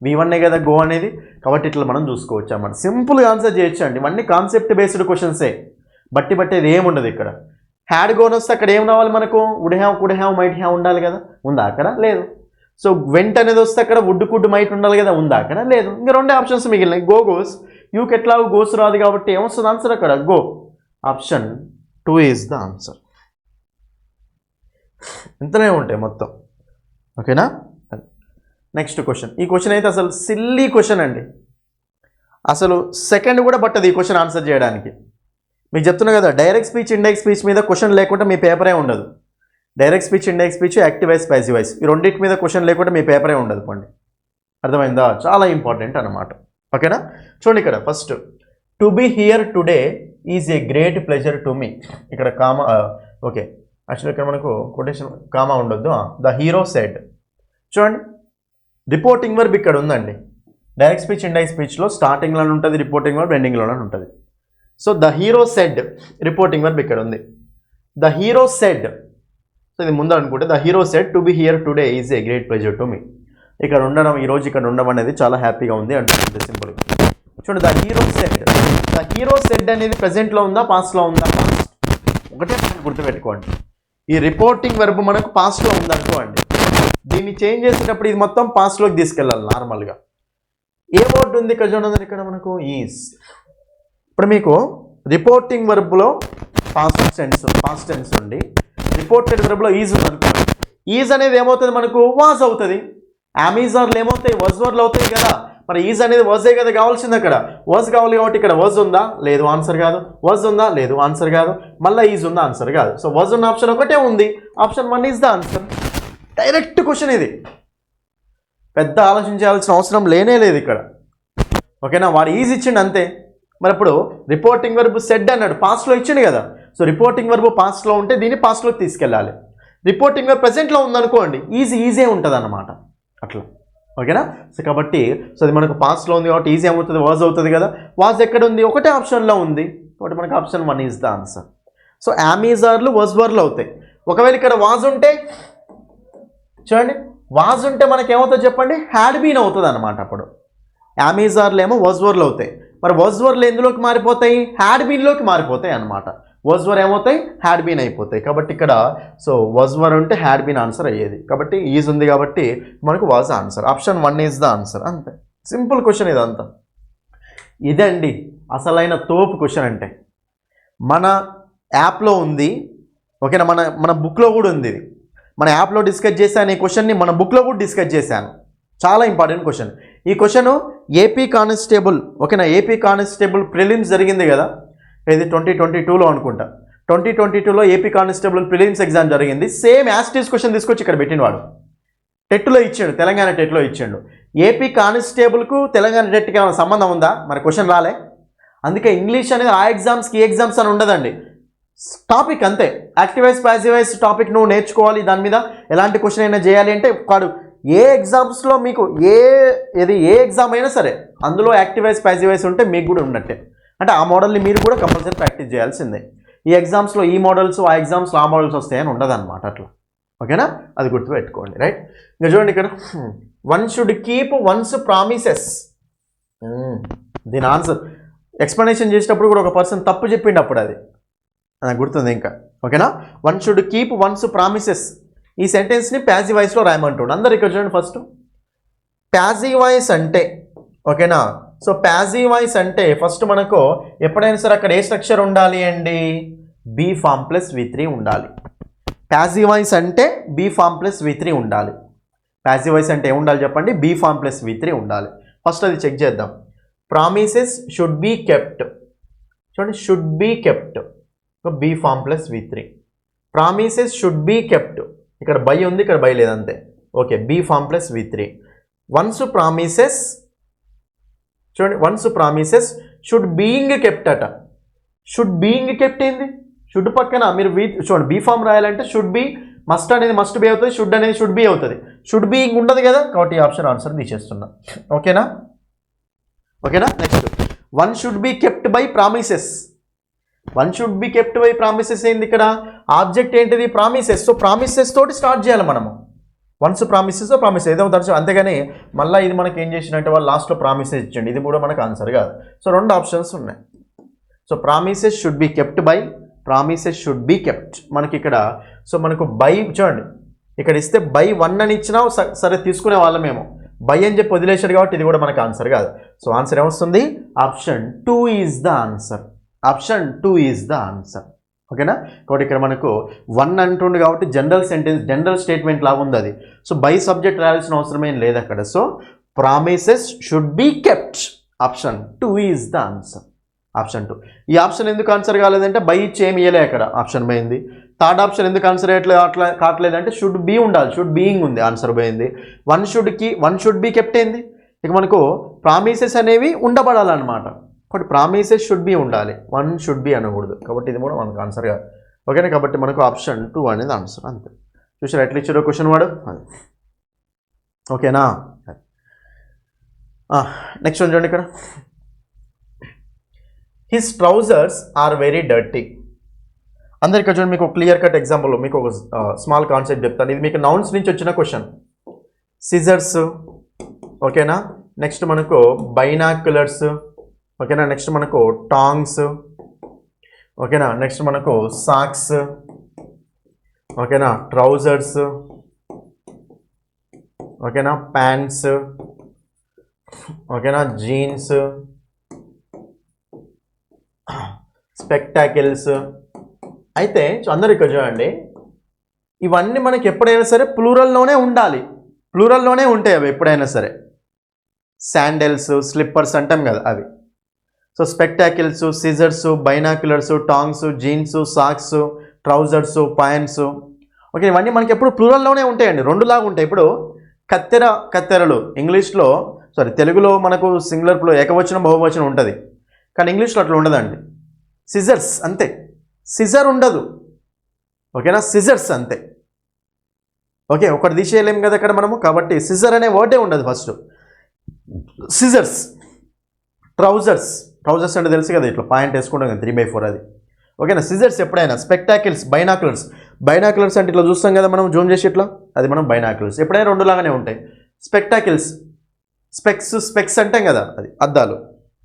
V1 కదా గో అనేది. కాబట్టి ఇట్లా మనం చూసుకోవచ్చు అన్నమాట. సింపుల్గా ఆన్సర్ చేయొచ్చు అండి. ఇవన్నీ కాన్సెప్ట్ బేస్డ్ క్వశ్చన్సే. బట్టి ఏముండదు ఇక్కడ. హ్యాడ్ గోన్ వస్తే అక్కడ ఏం రావాలి మనకు, would have could have might have ఉండాలి కదా. ఉందా అక్కడ? లేదు. సో వెంట్ అనేది వస్తే అక్కడ వుడ్ కుడ్ మైట్ ఉండాలి కదా. ఉందా అక్కడ? లేదు. ఇంకా రెండే ఆప్షన్స్ మిగిలినాయి, గో గోస్. యూకి ఎట్లా గోస్ రాదు కాబట్టి ఏమొస్తుంది ఆన్సర్ అక్కడ, go. Option 2 is the answer. ఇంతనే ఉంటాయి మొత్తం. ఓకేనా. Next question. ఈ క్వశ్చన్ అయితే అసలు సిల్లీ క్వశ్చన్ అండి. అసలు సెకండ్ కూడా పట్టదు ఈ క్వశ్చన్ ఆన్సర్ చేయడానికి. మీకు చెప్తున్నా కదా, డైరెక్ట్ స్పీచ్ ఇండైరెక్ట్ స్పీచ్ మీద క్వశ్చన్ లేకుండా మీ పేపరే ఉండదు. Direct speech indirect speech active voice passive voice ఈ రెండింటి మీద క్వశ్చన్ లేకుండా మీ పేపరే ఉండదు. పండి అర్థమైందా? చాలా ఇంపార్టెంట్ అన్నమాట. ఓకేనా. చూడండి ఇక్కడ first, to be here today is a great pleasure to me. ఇక్కడ కామా, ఓకే యాక్చువల్లీ ఇక్కడ మనకు కొటేషన్ కామా ఉండొద్దు. The hero said. చూడండి రిపోర్టింగ్ వర్బ్ ఇక్కడ ఉందండి. డైరెక్ట్ స్పీచ్ ఇండైరెక్ట్ స్పీచ్లో స్టార్టింగ్లోనే ఉంటుంది రిపోర్టింగ్ వర్బ్, ఎండింగ్లోనే ఉంటుంది. So the hero said reporting verb ఇక్కడ ఉంది. ద హీరో సెడ్, సో ఇది ముందు అనుకుంటే the hero said to be here today is a great pleasure to me. ఇక్కడ ఉండడం, ఈరోజు ఇక్కడ ఉండడం అనేది చాలా హ్యాపీగా ఉంది అంటుంది సింపుల్గా. చూడండి ద హీరో సెడ్ అనేది ప్రెజెంట్లో ఉందా పాస్ట్లో ఉందా? పాస్ట్. ఒకటే గుర్తుపెట్టుకోండి, ఈ రిపోర్టింగ్ వర్బ్ మనకు పాస్ట్లో ఉందనుకోండి. దీన్ని చేంజ్ చేసేటప్పుడు ఇది మొత్తం పాస్ట్లోకి తీసుకెళ్ళాలి నార్మల్గా. ఏ వర్డ్ ఉంది ఇక్కడ చూడండి, ఇక్కడ మనకు ఈజ్. ఇప్పుడు మీకు రిపోర్టింగ్ వర్బ్లో పాస్ట్ టెన్స్ ఉండి రిపోర్టెడ్ వర్బ్లో ఈజ్ ఉంది అనుకోండి. ఈజ్ అనేది ఏమవుతుంది మనకు, వాజ్ అవుతుంది. అమెజాన్లు ఏమవుతాయి, వజ్ వర్లు అవుతాయి కదా. మరి ఈజ్ అనేది వజే కదా కావాల్సింది. అక్కడ వజ్ కావాలి కాబట్టి ఇక్కడ వజ్ ఉందా? లేదు, ఆన్సర్ కాదు. వజ్ ఉందా? లేదు, ఆన్సర్ కాదు. మళ్ళీ ఈజ్ ఉందా? ఆన్సర్ కాదు. సో వజ్ ఉన్న ఆప్షన్ ఒకటే ఉంది, option 1 is the answer. Direct question ఇది, పెద్ద ఆలోచించాల్సిన అవసరం లేనే లేదు ఇక్కడ. ఓకేనా. వాడు ఈజ్ ఇచ్చిండు అంతే. మరి ఇప్పుడు రిపోర్టింగ్ వర్బ్ సెడ్ అన్నాడు, పాస్ట్లో ఇచ్చిండు కదా. సో రిపోర్టింగ్ వర్బ్ పాస్ట్లో ఉంటే దీన్ని పాస్ట్లోకి తీసుకెళ్ళాలి. రిపోర్టింగ్ వర్బ్ ప్రెజెంట్లో ఉందనుకోండి, ఈజీ ఉంటుంది అన్నమాట అట్లా. ఓకేనా. సో కాబట్టి సో అది మనకు పాస్ట్లో ఉంది కాబట్టి ఈజీ ఏమవుతుంది, వాజ్ అవుతుంది కదా. వాజ్ ఎక్కడ ఉంది, ఒకటే ఆప్షన్లో ఉంది కాబట్టి మనకు option 1 is the answer. So అమెజాన్లు వజ్ వర్లు అవుతాయి. ఒకవేళ ఇక్కడ వాజ్ ఉంటే చూడండి, వాజ్ ఉంటే మనకి ఏమవుతుంది చెప్పండి, హ్యాడ్ బీన్ అవుతుంది అనమాట. అప్పుడు అమెజాన్లు ఏమో వజ్ వర్లు అవుతాయి. మరి వజ్ వర్లు ఎందులోకి మారిపోతాయి, హ్యాడ్ బీన్లోకి మారిపోతాయి అనమాట. వజ్ వర్ ఏమవుతాయి, హ్యాడ్ బీన్ అయిపోతాయి. కాబట్టి ఇక్కడ సో వజ్ వర్ ఉంటే హ్యాడ్ బీన్ ఆన్సర్ అయ్యేది. కాబట్టి ఈజ్ ఉంది కాబట్టి మనకు was answer. Option 1 is the answer. అంతే, సింపుల్ క్వశ్చన్ ఇదంతా. ఇదండి అసలైన తోపు క్వశ్చన్ అంటే. మన యాప్లో ఉంది, ఓకేనా. మన బుక్లో కూడా ఉంది. ఇది మన యాప్లో డిస్కస్ చేశాను ఈ క్వశ్చన్ని, మన బుక్లో కూడా డిస్కస్ చేశాను. చాలా ఇంపార్టెంట్ క్వశ్చన్ ఈ క్వశ్చన్. ఏపీ కానిస్టేబుల్, ఓకేనా, ఏపీ కానిస్టేబుల్ ప్రిలిమ్స్ జరిగింది కదా, ఇది 2022లో అనుకుంటా. 2022లో ఏపీ కానిస్టేబుల్ ప్రిలిమ్స్ ఎగ్జామ్ జరిగింది. సేమ్ యాస్టీస్ క్వశ్చన్ తీసుకొచ్చి ఇక్కడ పెట్టినవాడు. టెట్లో ఇచ్చాడు, తెలంగాణ టెట్లో ఇచ్చాడు. ఏపీ కానిస్టేబుల్కు తెలంగాణ టెట్కి ఏమైనా సంబంధం ఉందా? మరి క్వశ్చన్ రాలే. అందుకే ఇంగ్లీష్ అనేది ఆ ఎగ్జామ్స్కి ఈ ఎగ్జామ్స్ అని ఉండదండి. టాపిక్ అంతే, active voice passive voice topic నువ్వు నేర్చుకోవాలి. దాని మీద ఎలాంటి క్వశ్చన్ అయినా చేయాలి అంటే కాదు. ఏ ఎగ్జామ్స్లో మీకు ఏ ఎగ్జామ్ అయినా సరే అందులో యాక్టివ్ వాయిస్ ప్యాసివ్ వాయిస్ ఉంటే మీకు కూడా ఉన్నట్టే. అంటే ఆ మోడల్ని మీరు కూడా కంపల్సరీ ప్రాక్టీస్ చేయాల్సిందే. ఈ ఎగ్జామ్స్లో ఈ మోడల్స్, ఆ ఎగ్జామ్స్లో ఆ మోడల్స్ వస్తాయని ఉండదన్నమాట అట్లా. ఓకేనా, అది గుర్తుపెట్టుకోండి. రైట్, ఇంకా చూడండి ఇక్కడ one should keep once promises. దీని ఆన్సర్ ఎక్స్ప్లెనేషన్ చేసేటప్పుడు కూడా ఒక పర్సన్ తప్పు చెప్పిండు అప్పుడు, అది నాకు గుర్తుంది ఇంకా. ఓకేనా, one should keep once promises. ఈ సెంటెన్స్ని ప్యాసివ్ వాయిస్లో రాయమంటుండు. అందరు ఇక్కడ చూడండి. ఫస్ట్ ప్యాసివ్ వాయిస్ అంటే, ఓకేనా, సో ప్యాసివ్ వాయిస్ అంటే ఫస్ట్ మనకు ఎప్పుడైనా సరే అక్కడ ఏ స్ట్రక్చర్ ఉండాలి అండి, బీ ఫామ్ ప్లస్ V3 ఉండాలి. ప్యాసివ్ వాయిస్ అంటే బీ ఫామ్ ప్లస్ V3 ఉండాలి. ప్యాసివ్ వాయిస్ అంటే ఏముండాలి చెప్పండి, బీ ఫామ్ ప్లస్ V3 ఉండాలి. ఫస్ట్ అది చెక్ చేద్దాం. ప్రామిసెస్ షుడ్ బీ కెప్ట్, చూడండి should be kept, be form plus V3. Promises should be kept, ఇక్కడ బై ఉంది, ఇక్కడ బై లేదంతే. Okay, be form plus V3. Once promises, చూడండి once promises should being kept అట. Should being kept ఏంది, should పక్కన మీరు చూడండి బీ ఫామ్ రాయాలంటే షుడ్ బీ, మస్ట్ అనేది మస్ట్ బీ అవుతుంది, షుడ్ అనేది షుడ్ బీ అవుతుంది. షుడ్ బీయింగ్ ఉండదు కదా, కాబట్టి ఈ ఆప్షన్ ఆన్సర్ తీసేస్తున్నా. ఓకేనా, ఓకేనా. Next one should be kept by promises. One should be kept by promises ఏంది, ఇక్కడ ఆబ్జెక్ట్ ఏంటిది, ప్రామిసెస్. సో ప్రామిసెస్ తోటి స్టార్ట్ చేయాలి మనము. వన్స్ ప్రామిసెస్ ప్రామిసెస్ ఏదో తరచు, అంతేగాని మళ్ళీ ఇది మనకి ఏం చేసినట్టు వాళ్ళు లాస్ట్లో ప్రామిసెస్ ఇచ్చండి, ఇది కూడా మనకు ఆన్సర్ కాదు. సో రెండు ఆప్షన్స్ ఉన్నాయి. So promises should be kept by, promises should be kept. మనకి ఇక్కడ సో మనకు బై చూడండి, ఇక్కడ ఇస్తే బై 1 అని ఇచ్చినా సరే తీసుకునే వాళ్ళమేమో, బై అని చెప్పి వదిలేశాడు కాబట్టి ఇది కూడా మనకు ఆన్సర్ కాదు. సో ఆన్సర్ ఏమొస్తుంది, option 2 is the answer. Option 2 is the answer. ఓకేనా, కాబట్టి ఇక్కడ మనకు 1 అంటుండు కాబట్టి జనరల్ సెంటెన్స్, జనరల్ స్టేట్మెంట్ లాగా ఉంది అది. సో బై సబ్జెక్ట్ రాయాల్సిన అవసరం ఏం లేదు అక్కడ. So promises should be kept, option 2 is the answer. Option 2. ఈ ఆప్షన్ ఎందుకు ఆన్సర్ కాలేదంటే బై ఇచ్చి ఏమి ఇయ్యలే అక్కడ, ఆప్షన్ పోయింది. థర్డ్ ఆప్షన్ ఎందుకు ఆన్సర్ అయ్యట్లేదు అట్లా కావట్లేదంటే షుడ్ బీ ఉండాలి, షుడ్ బీయింగ్ ఉంది, ఆన్సర్ పోయింది. వన్ షుడ్ బీ కెప్ట్ ఏంది, ఇక మనకు ప్రామిసెస్ అనేవి ఉండబడాలన్నమాట. కాబట్టి ప్రామిసెస్ షుడ్ బీ ఉండాలి, వన్ షుడ్ బీ అనకూడదు. కాబట్టి ఇది కూడా మనకు ఆన్సర్ కాదు. ఓకేనా, కాబట్టి మనకు ఆప్షన్ 2 అనేది ఆన్సర్. అంతే. చూసారు ఎట్లా ఇచ్చారో క్వశ్చన్ వాడు. ఓకేనా, నెక్స్ట్ చూడండి ఇక్కడ his trousers are very dirty. అందరికీ చూడండి, మీకు క్లియర్ కట్ ఎగ్జాంపుల్, మీకు ఒక స్మాల్ కాన్సెప్ట్ చెప్తాను. ఇది మీకు నౌన్స్ నుంచి వచ్చిన క్వశ్చన్. సిజర్స్, ఓకేనా, నెక్స్ట్ మనకు బైనాక్యులర్స్, ఓకేనా, నెక్స్ట్ మనకు టాంగ్స్, ఓకేనా, నెక్స్ట్ మనకు సాక్స్, ఓకేనా, ట్రౌజర్స్, ఓకేనా, ప్యాంట్స్, ఓకేనా, జీన్స్, స్పెక్టాకిల్స్. అయితే అందరూ ఇక్కడ చూడండి, ఇవన్నీ మనకి ఎప్పుడైనా సరే ప్లూరల్లోనే ఉండాలి, ప్లూరల్లోనే ఉంటాయి అవి ఎప్పుడైనా సరే. శాండల్స్, స్లిప్పర్స్ అంటాం కదా అవి. So spectacles, scissors, binoculars, tongs, jeans, socks, trousers, points, okay, ఇవన్నీ మనకి ఎప్పుడు ప్లూరల్లోనే ఉంటాయండి, రెండులాగా ఉంటాయి. ఇప్పుడు కత్తెరలు ఇంగ్లీష్లో, తెలుగులో మనకు సింగులర్ ఏకవచనం బహువచనం ఉంటుంది, కానీ ఇంగ్లీష్లో అట్లా ఉండదండి. సిజర్స్ అంతే, సిజర్ ఉండదు. ఓకేనా, సిజర్స్ అంతే. ఓకే, ఒకటి తీసేయలేం కదా అక్కడ మనము, కాబట్టి సిజర్ అనే వర్డే ఉండదు ఫస్ట్. సిజర్స్. ట్రౌజర్స్ అంటే తెలుసు కదా, ఇట్లా పాయింట్ వేసుకుంటాం కదా 3/4 అది. ఓకేనా, సిజర్స్ ఎప్పుడైనా. స్పెక్టాకిల్స్, బైనాక్యులర్స్ అంటే ఇట్లా చూస్తాం కదా మనం జూమ్ చేసి ఇట్లా, అది మనం బైనాక్యులర్స్. ఎప్పుడైనా రెండు లాగానే ఉంటాయి. స్పెక్టాకిల్స్, స్పెక్స్ అంటాం కదా, అది అద్దాలు.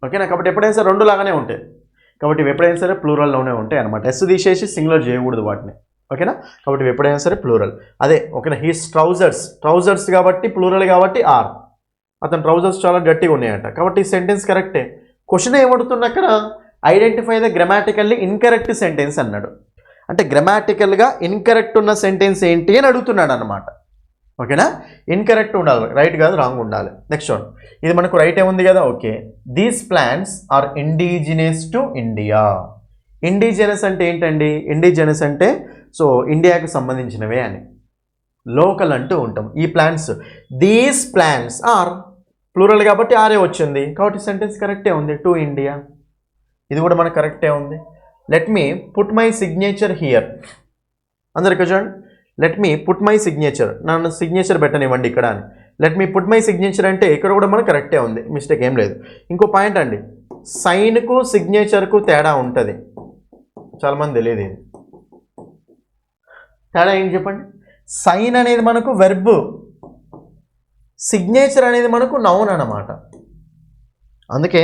ఓకేనా, కాబట్టి ఎప్పుడైనా సరే రెండు లాగానే ఉంటాయి. కాబట్టి ఇవి ఎప్పుడైనా సరే ప్లూరల్లోనే ఉంటాయి అనమాట. ఎస్ తీసేసి సింగులర్ చేయకూడదు వాటిని. ఓకేనా, కాబట్టి ఇవి ఎప్పుడైనా సరే ప్లూరల్. అదే ఓకేనా, హీస్ ట్రౌజర్స్ కాబట్టి ప్లూరల్ కాబట్టి ఆర్. అతను ట్రౌజర్స్ చాలా గట్టిగా ఉన్నాయంట, కాబట్టి ఈ సెంటెన్స్ కరెక్టే. క్వశ్చన్ ఏమడుతుంది అక్కడ, identify the grammatically incorrect sentence అన్నాడు. అంటే గ్రామాటికల్గా ఇన్కరెక్ట్ ఉన్న సెంటెన్స్ ఏంటి అని అడుగుతున్నాడు అనమాట. ఓకేనా, ఇన్కరెక్ట్ ఉండాలి, రైట్ కాదు, రాంగ్ ఉండాలి. నెక్స్ట్ వన్, ఇది మనకు రైట్ ఏముంది కదా. Okay, these plants are indigenous to India. Indigenous అంటే ఏంటండి, ఇండిజినస్ అంటే సో ఇండియాకి సంబంధించినవే అని, లోకల్ అంటూ ఉంటాం. ఈ plants, these plants are plural కాబట్టి ఆరే వచ్చింది, కాబట్టి సెంటెన్స్ కరెక్టే ఉంది, టు ఇండియా. ఇది కూడా మనకు కరెక్టే ఉంది. Let me put my signature here. అందరికీ చూడండి, let me put my signature, నన్ను సిగ్నేచర్ పెట్టనివ్వండి ఇక్కడ అని. Let me put my signature అంటే ఇక్కడ కూడా మనకు కరెక్టే ఉంది, మిస్టేక్ ఏం లేదు. ఇంకో పాయింట్ అండి, సైన్కు సిగ్నేచర్కు తేడా ఉంటుంది, చాలామంది తెలియదు ఇది. తేడా ఏంటి చెప్పండి. సైన్ అనేది మనకు వెర్బ్, సిగ్నేచర్ అనేది మనకు నౌన్ అన్నమాట. అందుకే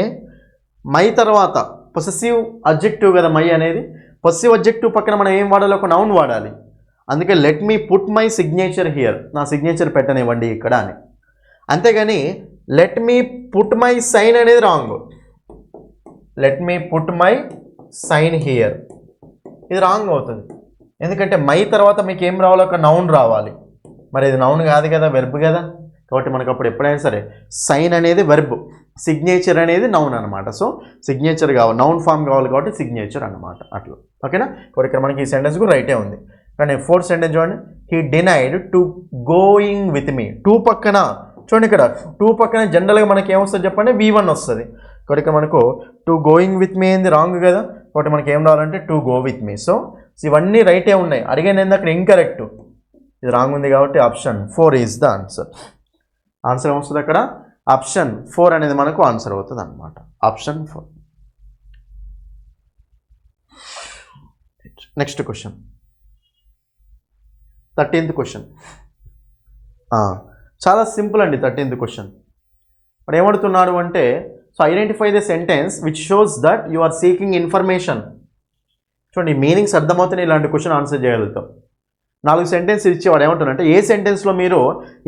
మై తర్వాత పొసెసివ్ అడ్జెక్టివ్ కదా మై అనేది. పొసెసివ్ అడ్జెక్టివ్ పక్కన మనం ఏం వాడాలి, ఒక నౌన్ వాడాలి. అందుకే let me put my signature here, నా సిగ్నేచర్ పెట్టనివ్వండి ఇక్కడ అని. అంతేగాని let me put my sign అనేది wrong. Let me put my sign here ఇది రాంగ్ అవుతుంది. ఎందుకంటే మై తర్వాత మీకు ఏం రావాలి, ఒక నౌన్ రావాలి. మరి ఇది నౌన్ కాదు కదా, వెర్బ్ కదా. కాబట్టి మనకు అప్పుడు ఎప్పుడైనా సరే సైన్ అనేది వెర్బ్, సిగ్నేచర్ అనేది నౌన్ అనమాట. సో సిగ్నేచర్ కావాలి, నౌన్ ఫామ్ కావాలి కాబట్టి సిగ్నేచర్ అనమాట. అట్లా ఓకేనా. కాబట్టి ఇక్కడ మనకి ఈ సెంటెన్స్ కూడా రైటే ఉంది. కానీ ఫోర్త్ సెంటెన్స్ చూడండి, he denied to going with me. Two పక్కన చూడండి, ఇక్కడ టూ పక్కన జనరల్గా మనకి ఏమొస్తుంది చెప్పండి, V1 వస్తుంది. కాబట్టి ఇక్కడ మనకు టు గోయింగ్ విత్ మీ ఏంది రాంగ్ కదా. కాబట్టి మనకి ఏం రావాలంటే to go with me. So ఇవన్నీ రైటే ఉన్నాయి. అడిగాను ఏంది అక్కడ ఇంకరెక్ట్, ఇది రాంగ్ ఉంది. కాబట్టి option 4 is the answer. Answer ఏమొస్తుంది అక్కడ, ఆప్షన్ 4 అనేది మనకు ఆన్సర్ అవుతుంది అనమాట. Option 4. Next question, 13th question. చాలా సింపుల్ అండి 13th క్వశ్చన్. ఇప్పుడు ఏమడుతున్నాడు అంటే, so identify the sentence which shows that you are seeking information. చూడండి మీనింగ్స్ అర్థమవుతాయి, ఇలాంటి క్వశ్చన్ ఆన్సర్ చేయగలుగుతాం. 4 సెంటెన్స్ ఇచ్చేవాడు ఏమంటున్నారంటే, ఏ సెంటెన్స్లో మీరు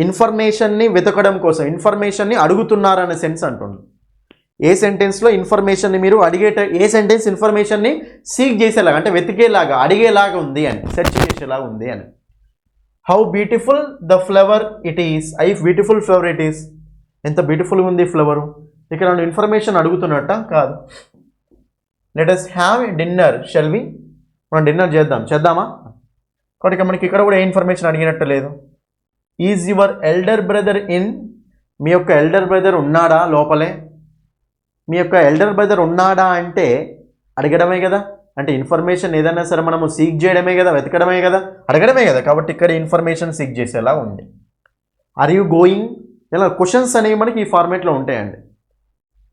ఇన్ఫర్మేషన్ని వెతకడం కోసం ఇన్ఫర్మేషన్ని అడుగుతున్నారనే సెన్స్ అంటుంది. ఏ సెంటెన్స్లో ఇన్ఫర్మేషన్ని మీరు ఏ సెంటెన్స్ ఇన్ఫర్మేషన్ని సీక్ చేసేలాగా, అంటే వెతికేలాగా, అడిగేలాగా ఉంది అని, సెర్చ్ చేసేలాగా ఉంది అని. How beautiful the flower it is, I beautiful flower it is. ఎంత బ్యూటిఫుల్గా ఉంది ఫ్లవరు. ఇక్కడ నన్ను ఇన్ఫర్మేషన్ అడుగుతున్నట్ట కాదు. Let us have dinner shall we, మనం డిన్నర్ చేద్దామా. కాబట్టి మనకి ఇక్కడ కూడా ఏ ఇన్ఫర్మేషన్ అడిగినట్టు లేదు. Is your elder brother in, మీ యొక్క ఎల్డర్ బ్రదర్ ఉన్నాడా లోపలే. మీ యొక్క ఎల్డర్ బ్రదర్ ఉన్నాడా అంటే అడగడమే కదా. అంటే ఇన్ఫర్మేషన్ ఏదైనా సరే మనము సీక్ చేయడమే కదా, వెతకడమే కదా, అడగడమే కదా. కాబట్టి ఇక్కడ ఇన్ఫర్మేషన్ సీక్ చేసేలా ఉంది. ఆర్ యూ గోయింగ్, ఇలా క్వశ్చన్స్ అనేవి మనకి ఈ ఫార్మేట్లో ఉంటాయండి.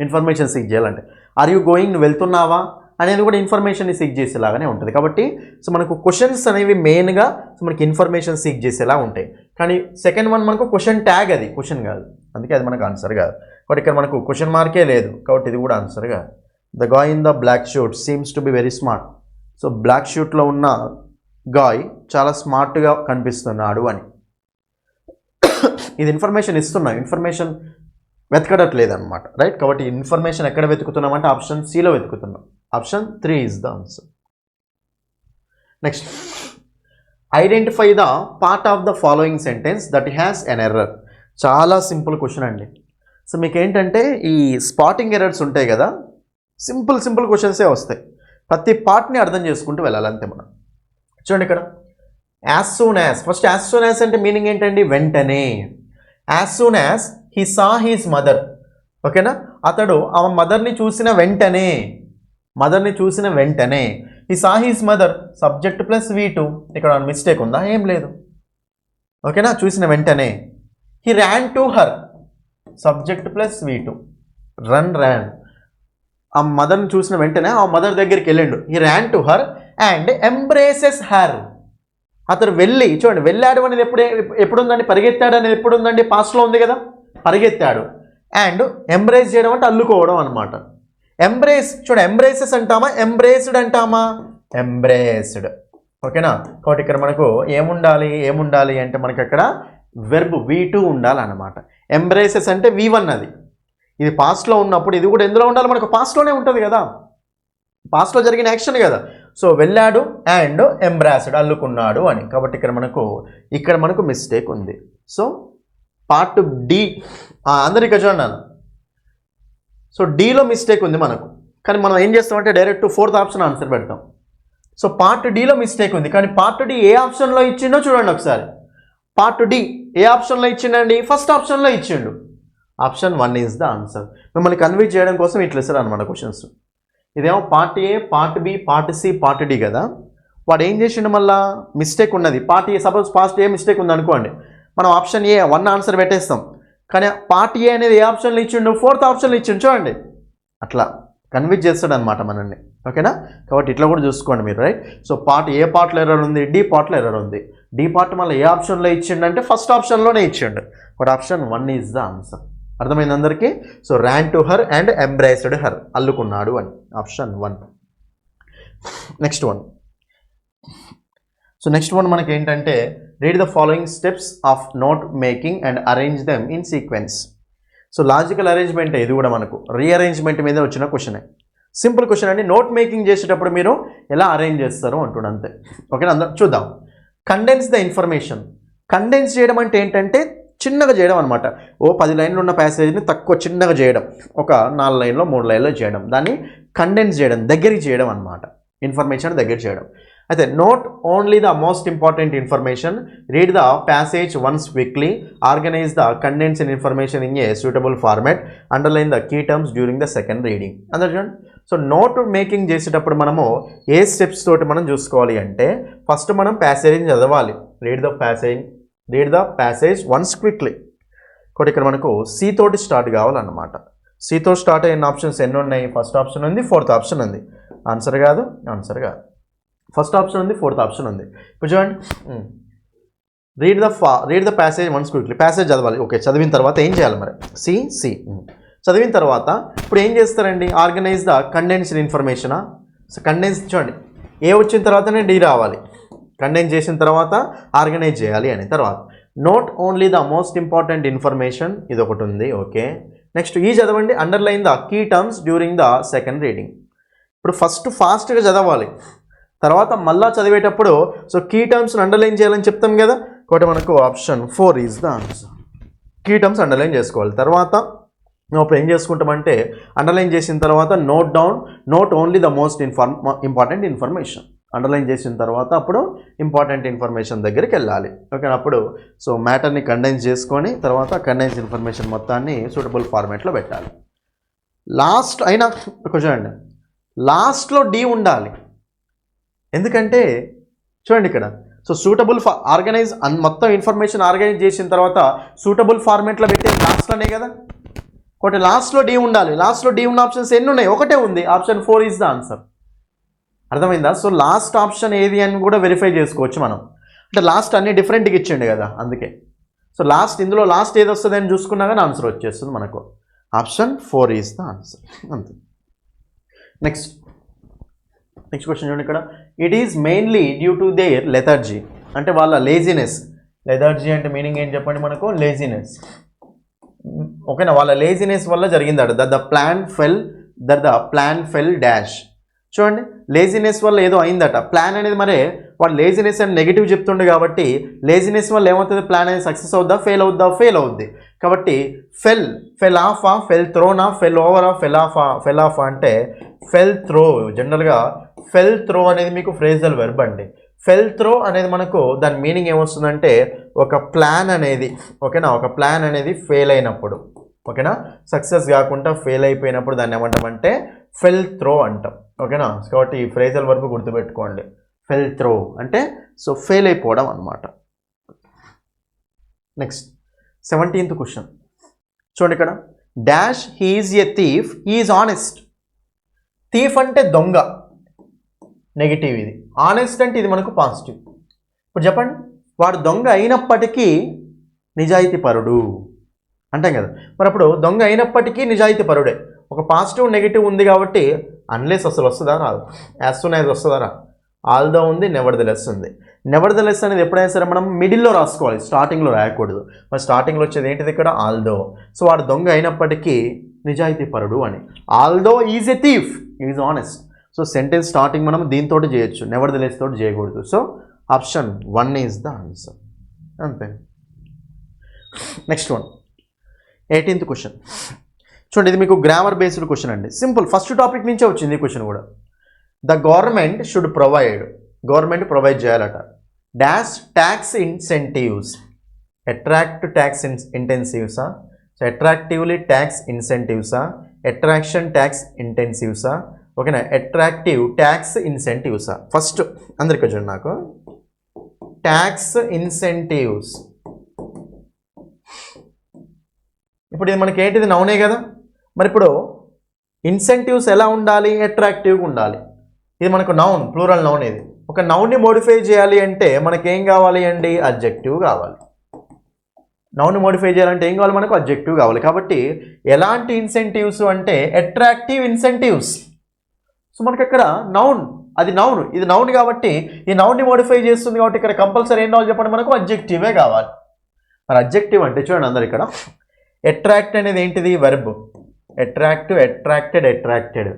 ఇన్ఫర్మేషన్ సీక్ చేయాలంటే ఆర్ యూ గోయింగ్, నువ్వు వెళ్తున్నావా అనేది కూడా ఇన్ఫర్మేషన్ని సీక్ చేసేలాగానే ఉంటుంది. కాబట్టి సో మనకు క్వశ్చన్స్ అనేవి మెయిన్గా సో మనకి ఇన్ఫర్మేషన్ సీక్ చేసేలా ఉంటాయి. కానీ సెకండ్ వన్ మనకు క్వశ్చన్ ట్యాగ్, అది క్వశ్చన్ కాదు. అందుకే అది మనకు ఆన్సర్ కాదు. కాబట్టి ఇక్కడ మనకు క్వశ్చన్ మార్కే లేదు. కాబట్టి ఇది కూడా ఆన్సర్ కాదు. The guy in the black suit seems to be very smart. So black షూట్లో ఉన్న గాయ్ చాలా స్మార్ట్గా కనిపిస్తున్నాడు అని. ఇది ఇన్ఫర్మేషన్ ఇస్తున్నా, ఇన్ఫర్మేషన్ వెతకడట్లేదు అనమాట. రైట్. కాబట్టి ఇన్ఫర్మేషన్ ఎక్కడ వెతుకుతున్నామంటే ఆప్షన్ సిలో వెతుకుతున్నాం. Option 3 is the answer. Next, identify the part of the following sentence that has an error. చాలా సింపుల్ క్వశ్చన్ అండి. సో మీకు ఏంటంటే ఈ స్పాటింగ్ ఎర్రర్స్ ఉంటాయి కదా, సింపుల్ క్వశ్చన్సే వస్తాయి. ప్రతి పార్ట్ని అర్థం చేసుకుంటూ వెళ్ళాలి అంతే మనం. చూడండి ఇక్కడ as soon as, first as soon as అంటే మీనింగ్ ఏంటండి, వెంటనే. As soon as he saw his mother. ఓకేనా, అతడు ఆమె మదర్ని చూసిన వెంటనే, he saw his mother, subject plus V2. ఇక్కడ మిస్టేక్ ఉందా, ఏం లేదు. ఓకేనా, చూసిన వెంటనే. He ran to her, subject plus V2, ran. ఆ మదర్ని చూసిన వెంటనే ఆ మదర్ దగ్గరికి వెళ్ళిండు. He ran to her and embraces her. అతడు వెళ్ళి, చూడండి వెళ్ళాడు అనేది ఎప్పుడుందండి, పరిగెత్తాడు అనేది ఎప్పుడుందండి, పాస్ట్లో ఉంది కదా, పరిగెత్తాడు. అండ్ ఎంబ్రేస్ చేయడం అంటే అల్లుకోవడం అనమాట. ఎంబ్రేస్, చూడండి ఎంబ్రేసెస్ అంటామా, ఎంబ్రేస్డ్ అంటామా, ఎంబ్రేస్డ్. ఓకేనా, కాబట్టి ఇక్కడ మనకు ఏముండాలి అంటే మనకి అక్కడ వెర్బ్ V2 ఉండాలన్నమాట. ఎంబ్రేసెస్ అంటే V1 అది. ఇది పాస్ట్లో ఉన్నప్పుడు ఇది కూడా ఎందులో ఉండాలి, మనకు పాస్ట్లోనే ఉంటుంది కదా, పాస్ట్లో జరిగిన యాక్షన్ కదా. సో వెళ్ళాడు అండ్ ఎంబ్రాస్డ్, అల్లుకున్నాడు అని. కాబట్టి ఇక్కడ మనకు మిస్టేక్ ఉంది. సో పార్ట్ డి, అందరికీ చూడండి. సో డీలో మిస్టేక్ ఉంది మనకు, కానీ మనం ఏం చేస్తామంటే డైరెక్ట్ 4th ఆప్షన్ ఆన్సర్ పెడతాం. సో పార్ట్ డీలో మిస్టేక్ ఉంది, కానీ పార్ట్ డి ఏ ఆప్షన్లో ఇచ్చిండో చూడండి ఒకసారి. పార్ట్ డి ఏ ఆప్షన్లో ఇచ్చిండండి, ఫస్ట్ ఆప్షన్లో ఇచ్చిండు. Option 1 is the answer. మిమ్మల్ని కన్విన్స్ చేయడం కోసం ఇట్లా ఇస్తారు అనమాట క్వశ్చన్స్. ఇదేమో part A, part B, part C, part D కదా. వాడు ఏం చేసిండు, మళ్ళీ మిస్టేక్ ఉన్నది. Part A, suppose part A mistake ఉంది అనుకోండి, మనం ఆప్షన్ ఏ 1 ఆన్సర్ పెట్టేస్తాం. కానీ పార్ట్ ఏ అనేది ఏ ఆప్షన్లో ఇచ్చిండు, 4th ఆప్షన్లో ఇచ్చిండు చూడండి. అట్లా కన్విన్స్ చేస్తాడు అనమాట మనల్ని. ఓకేనా? కాబట్టి ఇట్లా కూడా చూసుకోండి మీరు, రైట్? సో ఏ పార్ట్లో ఎర్రర్ ఉంది? డి పార్ట్లో ఎర్రర్ ఉంది. డి పార్ట్ మళ్ళీ ఏ ఆప్షన్లో ఇచ్చిండు అంటే ఫస్ట్ ఆప్షన్లోనే ఇచ్చిండు. But option 1 is the answer. అర్థమైంది అందరికీ? So ran to her and embraced her, అల్లుకున్నాడు అని, option 1. Next one. So next one మనకి ఏంటంటే read the following steps of note making and arrange them in sequence. So logical arrangement ఇది కూడా మనకు rearrangement మీద వచ్చిన క్వశ్చనే. సింపుల్ క్వశ్చన్ అండి. నోట్ మేకింగ్ చేసేటప్పుడు మీరు ఎలా అరేంజ్ చేస్తారు అంటున్నాడు, అంతే. ఓకేనా? అందరం చూద్దాం. Condense the information. కండెన్స్ చేయడం అంటే ఏంటంటే చిన్నగా చేయడం అనమాట. 10 లైన్లు ఉన్న ప్యాసేజ్ని తక్కువ చిన్నగా చేయడం, ఒక 4 లైన్లో 3 లైన్లో చేయడం, దాన్ని కండెన్స్ చేయడం, దగ్గరికి చేయడం అనమాట. ఇన్ఫర్మేషన్ దగ్గర చేయడం. అయితే note only the most important information, read the passage once quickly, organize the condensed information in a suitable format, underline the key terms during the second reading. అందరూ చూడండి. సో నోట్ మేకింగ్ చేసేటప్పుడు మనము ఏ steps తోటి మనం చూసుకోవాలి అంటే first మనం ప్యాసేజ్ని చదవాలి. Read the passage once quickly. కాబట్టి ఇక్కడ మనకు సి తోటి స్టార్ట్ కావాలన్నమాట. సితో స్టార్ట్ అయిన ఆప్షన్స్ ఎన్ని ఉన్నాయి? ఫస్ట్ ఆప్షన్ ఉంది, ఫోర్త్ ఆప్షన్ ఉంది. ఆన్సర్ కాదు. ఫస్ట్ ఆప్షన్ ఉంది, ఫోర్త్ ఆప్షన్ ఉంది. ఇప్పుడు చూడండి. Read the passage once quickly. Passage చదవాలి. ఓకే, చదివిన తర్వాత ఏం చేయాలి మరి? సి చదివిన తర్వాత ఇప్పుడు ఏం చేస్తారండి? ఆర్గనైజ్ ద కండెన్స్డ్ ఇన్ఫర్మేషనా. సో కండెన్స్ చూడండి, ఏ వచ్చిన తర్వాతనే డి రావాలి. కండెన్స్ చేసిన తర్వాత ఆర్గనైజ్ చేయాలి అని. తర్వాత note only the most important information, ఇది ఒకటి ఉంది. ఓకే, నెక్స్ట్ ఈ చదవండి. Underline the key terms during the second reading. ఇప్పుడు ఫస్ట్ ఫాస్ట్గా చదవాలి, తర్వాత మళ్ళా చదివేటప్పుడు సో కీ టర్మ్స్ని అండర్లైన్ చేయాలని చెప్తాం కదా. కాబట్టి మనకు option 4 is the answer. Key terms underline చేసుకోవాలి. తర్వాత అప్పుడు ఏం చేసుకుంటామంటే అండర్లైన్ చేసిన తర్వాత note only the most important information. Underline చేసిన తర్వాత అప్పుడు ఇంపార్టెంట్ ఇన్ఫర్మేషన్ దగ్గరికి వెళ్ళాలి. ఓకే, అప్పుడు సో మ్యాటర్ని కండెన్స్ చేసుకొని తర్వాత కండెన్స్ ఇన్ఫర్మేషన్ మొత్తాన్ని సూటబుల్ ఫార్మాట్లో పెట్టాలి. లాస్ట్ అయినా చూడండి, లాస్ట్లో డి ఉండాలి. ఎందుకంటే చూడండి ఇక్కడ సో సూటబుల్ ఆర్గనైజ్ మొత్తం ఇన్ఫర్మేషన్ ఆర్గనైజ్ చేసిన తర్వాత సూటబుల్ ఫార్మాట్లో పెట్టే లాస్ట్లోనే కదా. కాబట్టి లాస్ట్లో డి ఉండాలి. లాస్ట్లో డి ఉన్న ఆప్షన్స్ ఎన్ని ఉన్నాయి? ఒకటే ఉంది. Option 4 is the answer. అర్థమైందా? సో లాస్ట్ ఆప్షన్ ఏది అని కూడా వెరిఫై చేసుకోవచ్చు మనం. అంటే లాస్ట్ అన్ని డిఫరెంట్గా ఇచ్చిండు కదా, అందుకే. సో ఇందులో లాస్ట్ ఏది వస్తుంది అని చూసుకున్నా కానీ ఆన్సర్ వచ్చేస్తుంది మనకు. Option 4 is the answer. అంతే. నెక్స్ట్ క్వశ్చన్ చూడండి ఇక్కడ. It is mainly due to their lethargy. అంటే వాళ్ళ లేజినెస్. లెథర్జీ అంటే మీనింగ్ ఏం చెప్పండి మనకు? లేజినెస్. ఓకేనా? వాళ్ళ లేజినెస్ వల్ల జరిగిందట. The plan fell dash. చూడండి, లేజినెస్ వల్ల ఏదో అయిందట. ప్లాన్ అనేది మరే వాడు లేజినెస్ అని నెగిటివ్ చెప్తుండే కాబట్టి లేజినెస్ వల్ల ఏమవుతుంది? ప్లాన్ అనేది సక్సెస్ అవుద్దా, ఫెయిల్ అవుద్ది. కాబట్టి ఫెల్ ఆఫా, ఫెల్ త్రోనా, ఫెల్ ఓవరా, ఫెల్ ఆఫ్ అంటే ఫెల్ త్రో. జనరల్గా ఫెల్ త్రో అనేది మీకు ఫ్రేజల్ వెర్బ్ అండి. ఫెల్ త్రో అనేది మనకు దాని మీనింగ్ ఏమొస్తుందంటే ఒక ప్లాన్ అనేది, ఓకేనా, ఒక ప్లాన్ అనేది ఫెయిల్ అయినప్పుడు, ఓకేనా, సక్సెస్ కాకుండా ఫెయిల్ అయిపోయినప్పుడు దాన్ని ఏమంటామంటే ఫెల్ త్రో అంటాం. ఓకేనా? కాబట్టి ఈ ఫ్రేజల్ వర్బ్ గుర్తుపెట్టుకోండి. ఫెల్ త్రో అంటే సో ఫెయిల్ అయిపోవడం అనమాట. నెక్స్ట్ 17th క్వశ్చన్ చూడండి ఇక్కడ. Dash he is a thief, he is honest. Thief అంటే దొంగ, నెగిటివ్. ఇది ఆనెస్ట్ అంటే ఇది మనకు పాజిటివ్. ఇప్పుడు చెప్పండి, వాడు దొంగ అయినప్పటికీ నిజాయితీ పరుడు అంటాం కదా. మరి అప్పుడు దొంగ అయినప్పటికీ నిజాయితీ పరుడే. ఒక పాజిటివ్ నెగిటివ్ ఉంది కాబట్టి అన్లెస్ అసలు వస్తుందా రాదు, యాజ్ సూన్ యాజ్ వస్తుందా రా. ఆల్దో ఉంది, నెవర్ ద లెస్ ఉంది. నెవర్ ద లెస్ అనేది ఎప్పుడైనా సరే మనం మిడిల్లో రాసుకోవాలి, స్టార్టింగ్లో రాయకూడదు. మరి స్టార్టింగ్లో వచ్చేది ఏంటిది ఇక్కడ? ఆల్దో. సో వాడు దొంగ అయినప్పటికీ నిజాయితీ పరుడు అని. Although is a thief, is honest. So sentence starting మనం దీంతో చేయొచ్చు, నెవర్ ద లెస్ తోటి చేయకూడదు. సో ఆప్షన్ 1 ఈజ్ ద ఆన్సర్. అంతే. నెక్స్ట్ వన్ 18th క్వశ్చన్ చూడండి. ఇది మీకు గ్రామర్ బేస్డ్ క్వశ్చన్ అండి. సింపుల్, ఫస్ట్ టాపిక్ నుంచే వచ్చింది ఈ క్వశ్చన్ కూడా. The government should provide. Government provide చేయాలట. Dash tax incentives. Attract tax ఇంటెన్సివ్సా, సో అట్రాక్టివ్లీ ట్యాక్స్ ఇన్సెంటివ్సా, అట్రాక్షన్ ట్యాక్స్ ఇంటెన్సివ్సా, ఓకేనా, అట్రాక్టివ్ ట్యాక్స్ ఇన్సెంటివ్సా. ఫస్ట్ అందరికీ చూడండి, నాకు ట్యాక్స్ ఇన్సెంటివ్స్. ఇప్పుడు ఇది మనకి ఏంటిది? నౌనే కదా. మరి ఇప్పుడు ఇన్సెంటివ్స్ ఎలా ఉండాలి, అట్రాక్టివ్గా ఉండాలి. ఇది మనకు నౌన్, ప్లూరల్ నౌన్. ఇది ఒక నౌన్ని మోడిఫై చేయాలి అంటే మనకేం కావాలి అండి, అడ్జెక్టివ్ కావాలి. నౌన్ని మోడిఫై చేయాలంటే ఏం కావాలి మనకు, అడ్జెక్టివ్ కావాలి. కాబట్టి ఎలాంటి ఇన్సెంటివ్స్ అంటే అట్రాక్టివ్ ఇన్సెంటివ్స్. సో మనకి ఇక్కడ నౌన్, అది నౌన్, ఇది నౌన్ కాబట్టి ఈ నౌన్ని మోడిఫై చేస్తుంది కాబట్టి ఇక్కడ కంపల్సరీ ఏం కావాలి చెప్పండి, మనకు అడ్జెక్టివే కావాలి. మరి అడ్జెక్టివ్ అంటే చూడండి అందరు ఇక్కడ అట్రాక్ట్ అనేది ఏంటిది, వెర్బ్. అట్రాక్టివ్, అట్రాక్టెడ్, అట్రాక్టెడ్,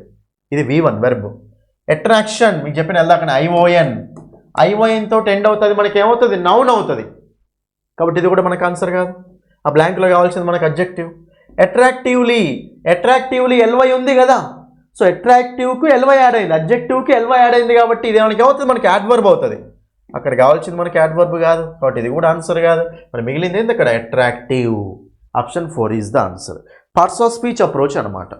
ఇది V1 వెర్బ్. అట్రాక్షన్ మీకు చెప్పిన వెళ్దాక ఐఓఎన్ తోటి ఎండ్ అవుతుంది, మనకి ఏమవుతుంది, నౌన్ అవుతుంది. కాబట్టి ఇది కూడా మనకు ఆన్సర్ కాదు. ఆ బ్లాంక్లో కావాల్సింది మనకు అడ్జెక్టివ్. అట్రాక్టివ్లీ ఎల్వై ఉంది కదా, సో అట్రాక్టివ్కు ఎల్వై యాడ్ అయింది, అడ్జెక్టివ్కి ఎల్వై యాడ్ అయింది కాబట్టి ఇది మనకి ఏమవుతుంది, మనకి యాడ్వర్బ్ అవుతుంది. అక్కడ కావాల్సింది మనకి యాడ్వర్బ్ కాదు కాబట్టి ఇది కూడా ఆన్సర్ కాదు. మరి మిగిలింది ఏంటి ఇక్కడ, attractive. Option 4 is the answer. Parts of speech approach అనమాట.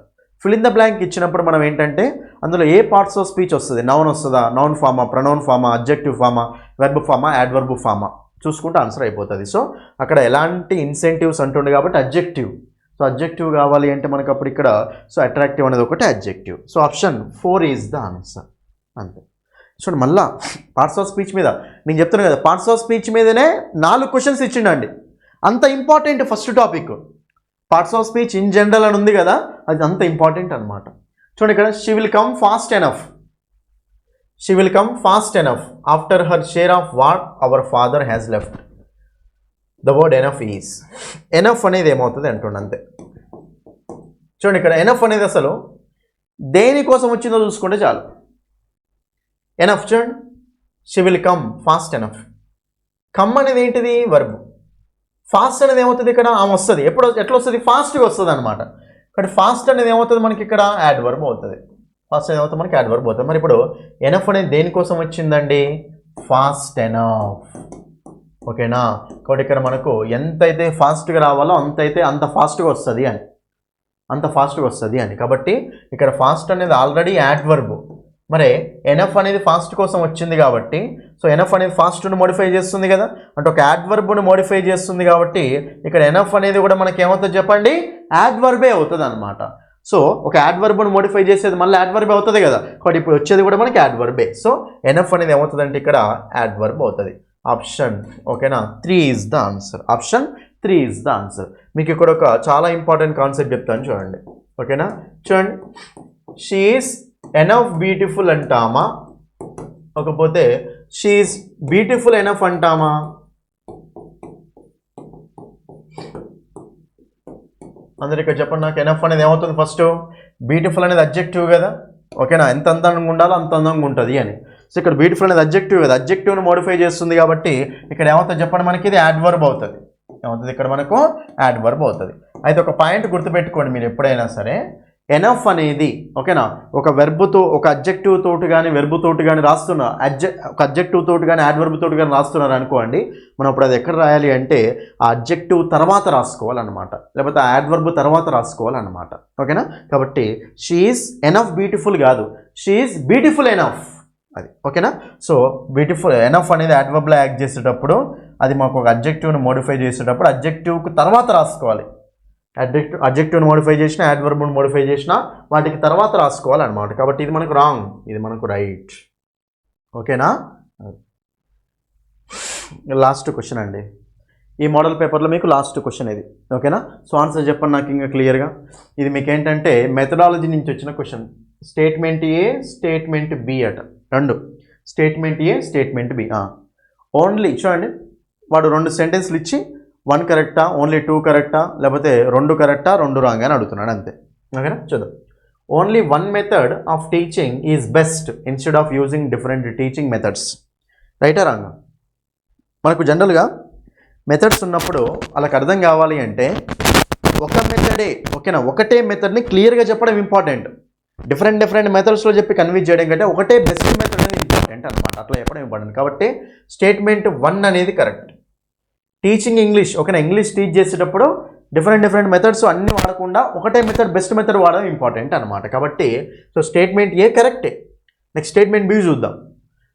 ఫిల్ ఇన్ ద బ్లాంక్ ఇచ్చినప్పుడు మనం ఏంటంటే అందులో ఏ పార్ట్స్ ఆఫ్ స్పీచ్ వస్తుంది, నౌన్ వస్తుందా, noun Fama, pronoun Fama, adjective Fama, verb Fama, adverb Fama చూసుకుంటే ఆన్సర్ అయిపోతుంది. సో అక్కడ ఎలాంటి ఇన్సెంటివ్స్ అంటుండే కాబట్టి అడ్జెక్టివ్. సో అడ్జెక్టివ్ కావాలి అంటే మనకు అప్పుడు ఇక్కడ సో అట్రాక్టివ్ అనేది ఒకటి adjective. So option 4 is the answer. అంతే. చూడండి మళ్ళా పార్ట్స్ ఆఫ్ స్పీచ్ మీద నేను చెప్తున్నాను కదా, పార్ట్స్ ఆఫ్ స్పీచ్ మీదనే 4 క్వశ్చన్స్ ఇచ్చిండండి. అంత important first topic. Parts of speech in general అని ఉంది కదా, అది అంత ఇంపార్టెంట్ అనమాట. చూడండి ఇక్కడ she will come fast enough. She will come fast enough after her share of what our father has left. The word enough is. Enough అనేది ఏమవుతుంది అంటుండే అంతే. చూడండి ఇక్కడ ఎనఫ్ అనేది అసలు దేనికోసం వచ్చిందో చూసుకుంటే చాలు. ఎనఫ్ చూడండి, she will come fast enough. Come అనేది ఏంటిది, వర్బ్. ఫాస్ట్ అనేది ఏమవుతుంది ఇక్కడ, ఆమె వస్తుంది. ఎట్లా వస్తుంది, ఫాస్ట్గా వస్తుంది అనమాట. కాబట్టి ఫాస్ట్ అనేది ఏమవుతుంది మనకి ఇక్కడ, యాడ్వర్బ్ అవుతుంది. ఫాస్ట్ అనేది ఏమవుతుంది మనకి, యాడ్వర్బ్ అవుతుంది. మరి ఇప్పుడు ఎనఫ్ అనేది దేనికోసం వచ్చిందండి, ఫాస్ట్ ఎనఫ్. ఓకేనా. కాబట్టి ఇక్కడ మనకు ఎంతైతే ఫాస్ట్గా రావాలో అంత ఫాస్ట్గా వస్తుంది అని, అంత ఫాస్ట్గా వస్తుంది అని. కాబట్టి ఇక్కడ ఫాస్ట్ అనేది ఆల్రెడీ యాడ్వర్బ్. మరి ఎనఫ్ అనేది ఫాస్ట్ కోసం వచ్చింది కాబట్టి సో ఎనఫ్ అనేది ఫాస్ట్ను మోడిఫై చేస్తుంది కదా, అంటే ఒక యాడ్వర్బ్ను మోడిఫై చేస్తుంది కాబట్టి ఇక్కడ ఎనఫ్ అనేది కూడా మనకి ఏమవుతుంది చెప్పండి, యాడ్వర్బే అవుతుంది అనమాట. సో ఒక యాడ్వర్బ్ను మోడిఫై చేసేది మళ్ళీ యాడ్వర్బే అవుతుంది కదా, కాబట్టి ఇప్పుడు వచ్చేది కూడా మనకి యాడ్వర్బే. సో ఎనఫ్ అనేది ఏమవుతుంది అంటే ఇక్కడ యాడ్వర్బ్ అవుతుంది. ఆప్షన్ ఓకేనా 3 is the answer. Option 3 is the answer. మీకు ఇక్కడ ఒక చాలా ఇంపార్టెంట్ కాన్సెప్ట్ చెప్తాను చూడండి. ఓకేనా. చూడండి, షీ ఈజ్ ఎనఫ్ బ్యూటిఫుల్ అంటామా, లేకపోతే షీ ఈజ్ బ్యూటిఫుల్ ఎనఫ్ అంటామా? అందరు ఇక్కడ చెప్పండి నాకు. ఎనఫ్ అనేది ఏమవుతుంది, ఫస్ట్ బ్యూటిఫుల్ అనేది అడ్జెక్టివ్ కదా, ఓకేనా. ఎంత అందంగా ఉండాలో అంత అందంగా ఉంటుంది అని. సో ఇక్కడ బ్యూటిఫుల్ అనేది అడ్జెక్టివ్ కదా, అడ్జెక్టివ్ను మోడిఫై చేస్తుంది కాబట్టి ఇక్కడ ఏమవుతుంది చెప్పండి మనకి, ఇది యాడ్వర్బ్ అవుతుంది. ఏమవుతుంది ఇక్కడ మనకు, యాడ్వర్బ్ అవుతుంది. అయితే ఒక పాయింట్ గుర్తుపెట్టుకోండి మీరు ఎప్పుడైనా సరే, ఎనఫ్ అనేది ఓకేనా ఒక వెర్బ్తో, ఒక అడ్జెక్టివ్ తోటి కానీ వెర్బ్ తోటి కానీ రాస్తున్నా, ఒక అడ్జెక్టివ్ తోటి కానీ యాడ్వర్బ్ తోటి కానీ రాస్తున్నారు అనుకోండి, మనం ఇప్పుడు అది ఎక్కడ రాయాలి అంటే ఆ అడ్జెక్టివ్ తర్వాత రాసుకోవాలన్నమాట, లేకపోతే ఆ యాడ్వర్బ్ తర్వాత రాసుకోవాలన్నమాట. ఓకేనా. కాబట్టి షీ ఈజ్ ఎనఫ్ బ్యూటిఫుల్ కాదు, షీ ఈజ్ బ్యూటిఫుల్ ఎనఫ్ అది. ఓకేనా. సో బ్యూటిఫుల్ ఎనఫ్ అనేది యాడ్వర్బ్లో యాక్ట్ చేసేటప్పుడు అది మాకు ఒక అడ్జెక్టివ్ను మోడిఫై చేసేటప్పుడు అడ్జెక్టివ్కు తర్వాత రాసుకోవాలి. అడ్జెక్టివ్ను మోడిఫై చేసిన, యాడ్వర్బ్ను మోడిఫై చేసిన వాటికి తర్వాత రాసుకోవాలన్నమాట. కాబట్టి ఇది మనకు రాంగ్, ఇది మనకు రైట్. ఓకేనా. లాస్ట్ క్వశ్చన్ అండి ఈ మోడల్ పేపర్లో, మీకు లాస్ట్ క్వశ్చన్ ఇది. ఓకేనా. సో ఆన్సర్ చెప్పండి నాకు ఇంకా క్లియర్గా. ఇది మీకు ఏంటంటే మెథడాలజీ నుంచి వచ్చిన క్వశ్చన్. స్టేట్మెంట్ ఏ, స్టేట్మెంట్ బి అట, రెండు. స్టేట్మెంట్ ఏ, స్టేట్మెంట్ బి. ఓన్లీ చూడండి, వాడు 2 సెంటెన్స్లు ఇచ్చి 1 కరెక్టా, ఓన్లీ 2 కరెక్టా, లేకపోతే 2 కరెక్టా 2 రాంగ్ అని అడుగుతున్నాడు అంతే. ఓకేనా. చూద్దాం. Only 1 method of teaching is best instead of using different teaching methods. రైటా రాంగ్? మనకు జనరల్గా మెథడ్స్ ఉన్నప్పుడు వాళ్ళకి అర్థం కావాలి అంటే ఒక మెథడే, ఓకేనా, ఒకటే మెథడ్ని క్లియర్గా చెప్పడం ఇంపార్టెంట్. డిఫరెంట్ మెథడ్స్లో చెప్పి కన్విన్స్ చేయడం కంటే ఒకటే బెస్ట్ మెథడ్ అనేది ఇంపార్టెంట్ అనమాట. అట్లా చెప్పడం ఇంపార్టెంట్. కాబట్టి స్టేట్మెంట్ 1 అనేది కరెక్ట్. టీచింగ్ ఇంగ్లీష్, ఓకేనా, ఇంగ్లీష్ టీచ్ చేసేటప్పుడు డిఫరెంట్ మెథడ్స్ అన్నీ వాడకుండా ఒకటే మెథడ్, బెస్ట్ మెథడ్ వాడడం ఇంపార్టెంట్ అనమాట. కాబట్టి సో స్టేట్మెంట్ ఏ కరెక్టే. నెక్స్ట్ స్టేట్మెంట్ బి చూద్దాం.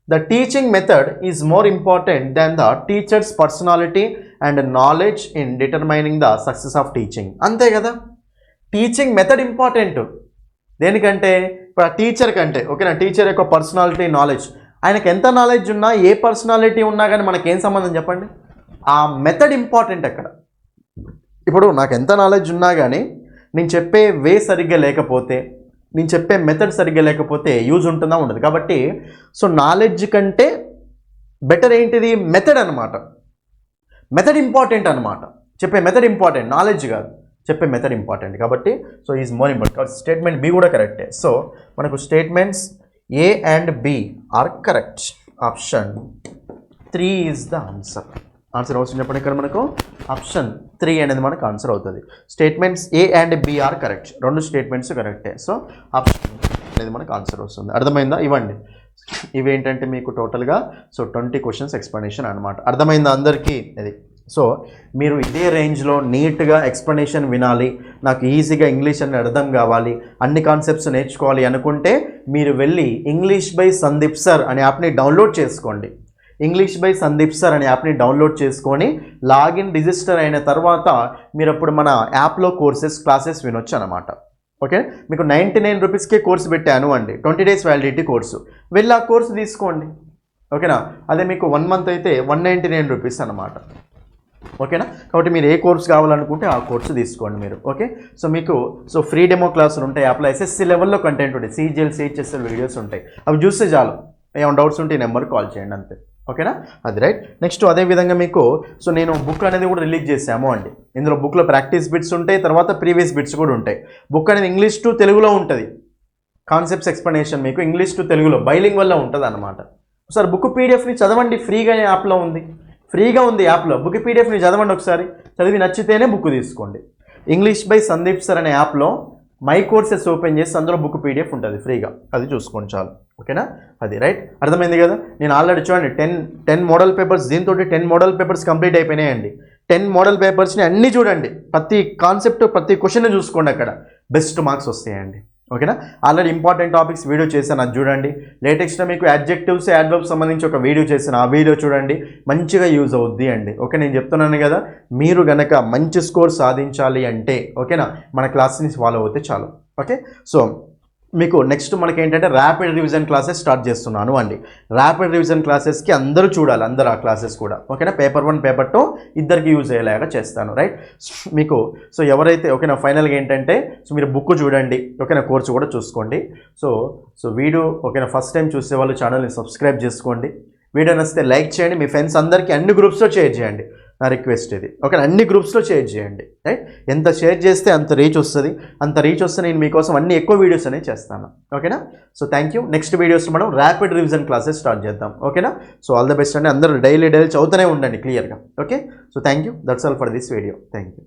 The teaching method is more important than the teachers personality and knowledge in determining the success of teaching. అంతే కదా, టీచింగ్ మెథడ్ ఇంపార్టెంట్, దేనికంటే ఇప్పుడు ఆ టీచర్ కంటే, ఓకేనా, టీచర్ యొక్క పర్సనాలిటీ నాలెడ్జ్, ఆయనకి ఎంత నాలెడ్జ్ ఉన్నా ఏ పర్సనాలిటీ ఉన్నా కానీ మనకేం సంబంధం చెప్పండి, ఆ మెథడ్ ఇంపార్టెంట్ అక్కడ. ఇప్పుడు నాకు ఎంత నాలెడ్జ్ ఉన్నా కానీ నేను చెప్పే వే సరిగ్గా లేకపోతే, నేను చెప్పే మెథడ్ సరిగ్గా లేకపోతే యూజ్ ఉంటుందా, ఉండదు. కాబట్టి సో నాలెడ్జ్ కంటే బెటర్ ఏంటిది, మెథడ్ అనమాట. మెథడ్ ఇంపార్టెంట్ అనమాట. చెప్పే మెథడ్ ఇంపార్టెంట్, నాలెడ్జ్ కాదు, చెప్పే మెథడ్ ఇంపార్టెంట్. కాబట్టి so is more important. Statement B కూడా కరెక్టే. సో మనకు statements A and B are correct. Option 3 is the answer. Answer వచ్చినప్పుడు ఇక్కడ మనకు ఆప్షన్ 3 అనేది మనకు ఆన్సర్ అవుతుంది. Statements A and B are correct. రెండు స్టేట్మెంట్స్ కరెక్టే. సో ఆప్షన్ అనేది మనకు ఆన్సర్ వస్తుంది. అర్థమైందా? ఇవ్వండి. ఇవేంటంటే మీకు టోటల్గా సో 20 క్వశ్చన్స్ ఎక్స్ప్లెనేషన్ అనమాట. అర్థమైందా అందరికీ? ఇది సో మీరు ఇదే రేంజ్లో నీట్గా ఎక్స్ప్లెనేషన్ వినాలి, నాకు ఈజీగా ఇంగ్లీష్ అని అర్థం కావాలి, అన్ని కాన్సెప్ట్స్ నేర్చుకోవాలి అనుకుంటే మీరు వెళ్ళి ఇంగ్లీష్ బై సందీప్ సార్ అనే యాప్ని డౌన్లోడ్ చేసుకోండి. ఇంగ్లీష్ బై సందీప్ సార్ అనే యాప్ని డౌన్లోడ్ చేసుకొని లాగిన్ రిజిస్టర్ అయిన తర్వాత మీరు అప్పుడు మన యాప్లో క్లాసెస్ వినొచ్చు అనమాట. ఓకే, మీకు 99 రూపీస్కే కోర్సు పెట్టాను అండి, 20 days వ్యాలిడిటీ కోర్సు. వెళ్ళి ఆ కోర్సు తీసుకోండి. ఓకేనా, అదే మీకు 1 month అయితే 199 రూపీస్ అనమాట. ఓకేనా, కాబట్టి మీరు ఏ కోర్స్ కావాలనుకుంటే ఆ కోర్సు తీసుకోండి మీరు. ఓకే, సో మీకు సో ఫ్రీ డెమో క్లాసులు ఉంటాయి యాప్లో. ఎస్ఎస్సి లెవెల్లో కంటెంట్ ఉంటాయి, సిజిఎల్ సిహెచ్ఎస్ఎల్ వీడియోస్ ఉంటాయి. అవి చూస్తే చాలు. ఏమైనా డౌట్స్ ఉంటే ఈ నెంబర్కి కాల్ చేయండి అంతే. ఓకేనా, అది రైట్. నెక్స్ట్ అదేవిధంగా మీకు సో నేను బుక్ అనేది కూడా రిలీజ్ చేశాము అండి. ఇందులో బుక్లో ప్రాక్టీస్ బిట్స్ ఉంటాయి, తర్వాత ప్రీవియస్ బిట్స్ కూడా ఉంటాయి. బుక్ అనేది ఇంగ్లీష్ టు తెలుగులో ఉంటుంది. కాన్సెప్ట్స్ ఎక్స్ప్లెనేషన్ మీకు ఇంగ్లీష్ టు తెలుగులో బైలింగ్ వల్ల ఉంటుంది అనమాట. ఒకసారి బుక్ పీడిఎఫ్ని చదవండి, ఫ్రీగా యాప్లో ఉంది, ఫ్రీగా ఉంది యాప్లో. బుక్ పీడిఎఫ్ని చదవండి ఒకసారి, చదివి నచ్చితేనే బుక్ తీసుకోండి. ఇంగ్లీష్ బై సందీప్ సార్ అనే యాప్లో మై కోర్సెస్ ఓపెన్ చేసి అందులో బుక్ పీడిఎఫ్ ఉంటుంది ఫ్రీగా, అది చూసుకోండి చాలు. ఓకేనా, అది రైట్. అర్థమైంది కదా? నేను ఆల్రెడీ చూడండి 10 మోడల్ పేపర్స్, దీంతో 10 మోడల్ పేపర్స్ కంప్లీట్ అయిపోయినాయండి. 10 మోడల్ పేపర్స్ని అన్నీ చూడండి, ప్రతి కాన్సెప్ట్ ప్రతి క్వశ్చన్ చూసుకోండి, అక్కడ బెస్ట్ మార్క్స్ వస్తాయండి. ఓకేనా, ఆల్రెడీ ఇంపార్టెంట్ టాపిక్స్ వీడియో చేశాను, అది చూడండి. లేటెస్ట్గా మీకు యాడ్జెక్టివ్స్ యాడ్వర్బ్స్ సంబంధించి ఒక వీడియో చేశాను, ఆ వీడియో చూడండి, మంచిగా యూజ్ అవుద్ది అండి. ఓకే, నేను చెప్తున్నాను కదా, మీరు గనక మంచి స్కోర్ సాధించాలి అంటే ఓకేనా మన క్లాస్ని ఫాలో అవుతే చాలు. ఓకే, సో మీకు నెక్స్ట్ మనకి ఏంటంటే ర్యాపిడ్ రివిజన్ క్లాసెస్ స్టార్ట్ చేస్తున్నాను అండి. ర్యాపిడ్ రివిజన్ క్లాసెస్కి అందరూ చూడాలి, అందరూ ఆ క్లాసెస్ కూడా. ఓకేనా, పేపర్ 1 పేపర్ 2 ఇద్దరికి యూజ్ అయ్యేలాగా చేస్తాను. రైట్, మీకు సో ఎవరైతే ఓకేనా ఫైనల్గా ఏంటంటే సో మీరు బుక్ చూడండి, ఓకేనా కోర్సు కూడా చూసుకోండి. సో వీడియో ఓకేనా ఫస్ట్ టైం చూసే వాళ్ళు ఛానల్ని సబ్స్క్రైబ్ చేసుకోండి. వీడియో నచ్చితే లైక్ చేయండి, మీ ఫ్రెండ్స్ అందరికీ అన్ని గ్రూప్స్లో షేర్ చేయండి. నా రిక్వెస్ట్ ఇది. ఓకే, అన్ని గ్రూప్స్లో షేర్ చేయండి. రైట్, ఎంత షేర్ చేస్తే అంత రీచ్ వస్తుంది, అంత రీచ్ వస్తే నేను మీకోసం అన్ని ఎక్కువ వీడియోస్ అనేవి చేస్తాను. ఓకేనా, so thank you. Next videos మనం ర్యాపిడ్ రివిజన్ క్లాసెస్ స్టార్ట్ చేద్దాం. ఓకేనా, సో ఆల్ ద బెస్ట్ అండి. అందరూ డైలీ చదువుతూనే ఉండండి క్లియర్గా. Okay, so thank you. That's all for this video. Thank you.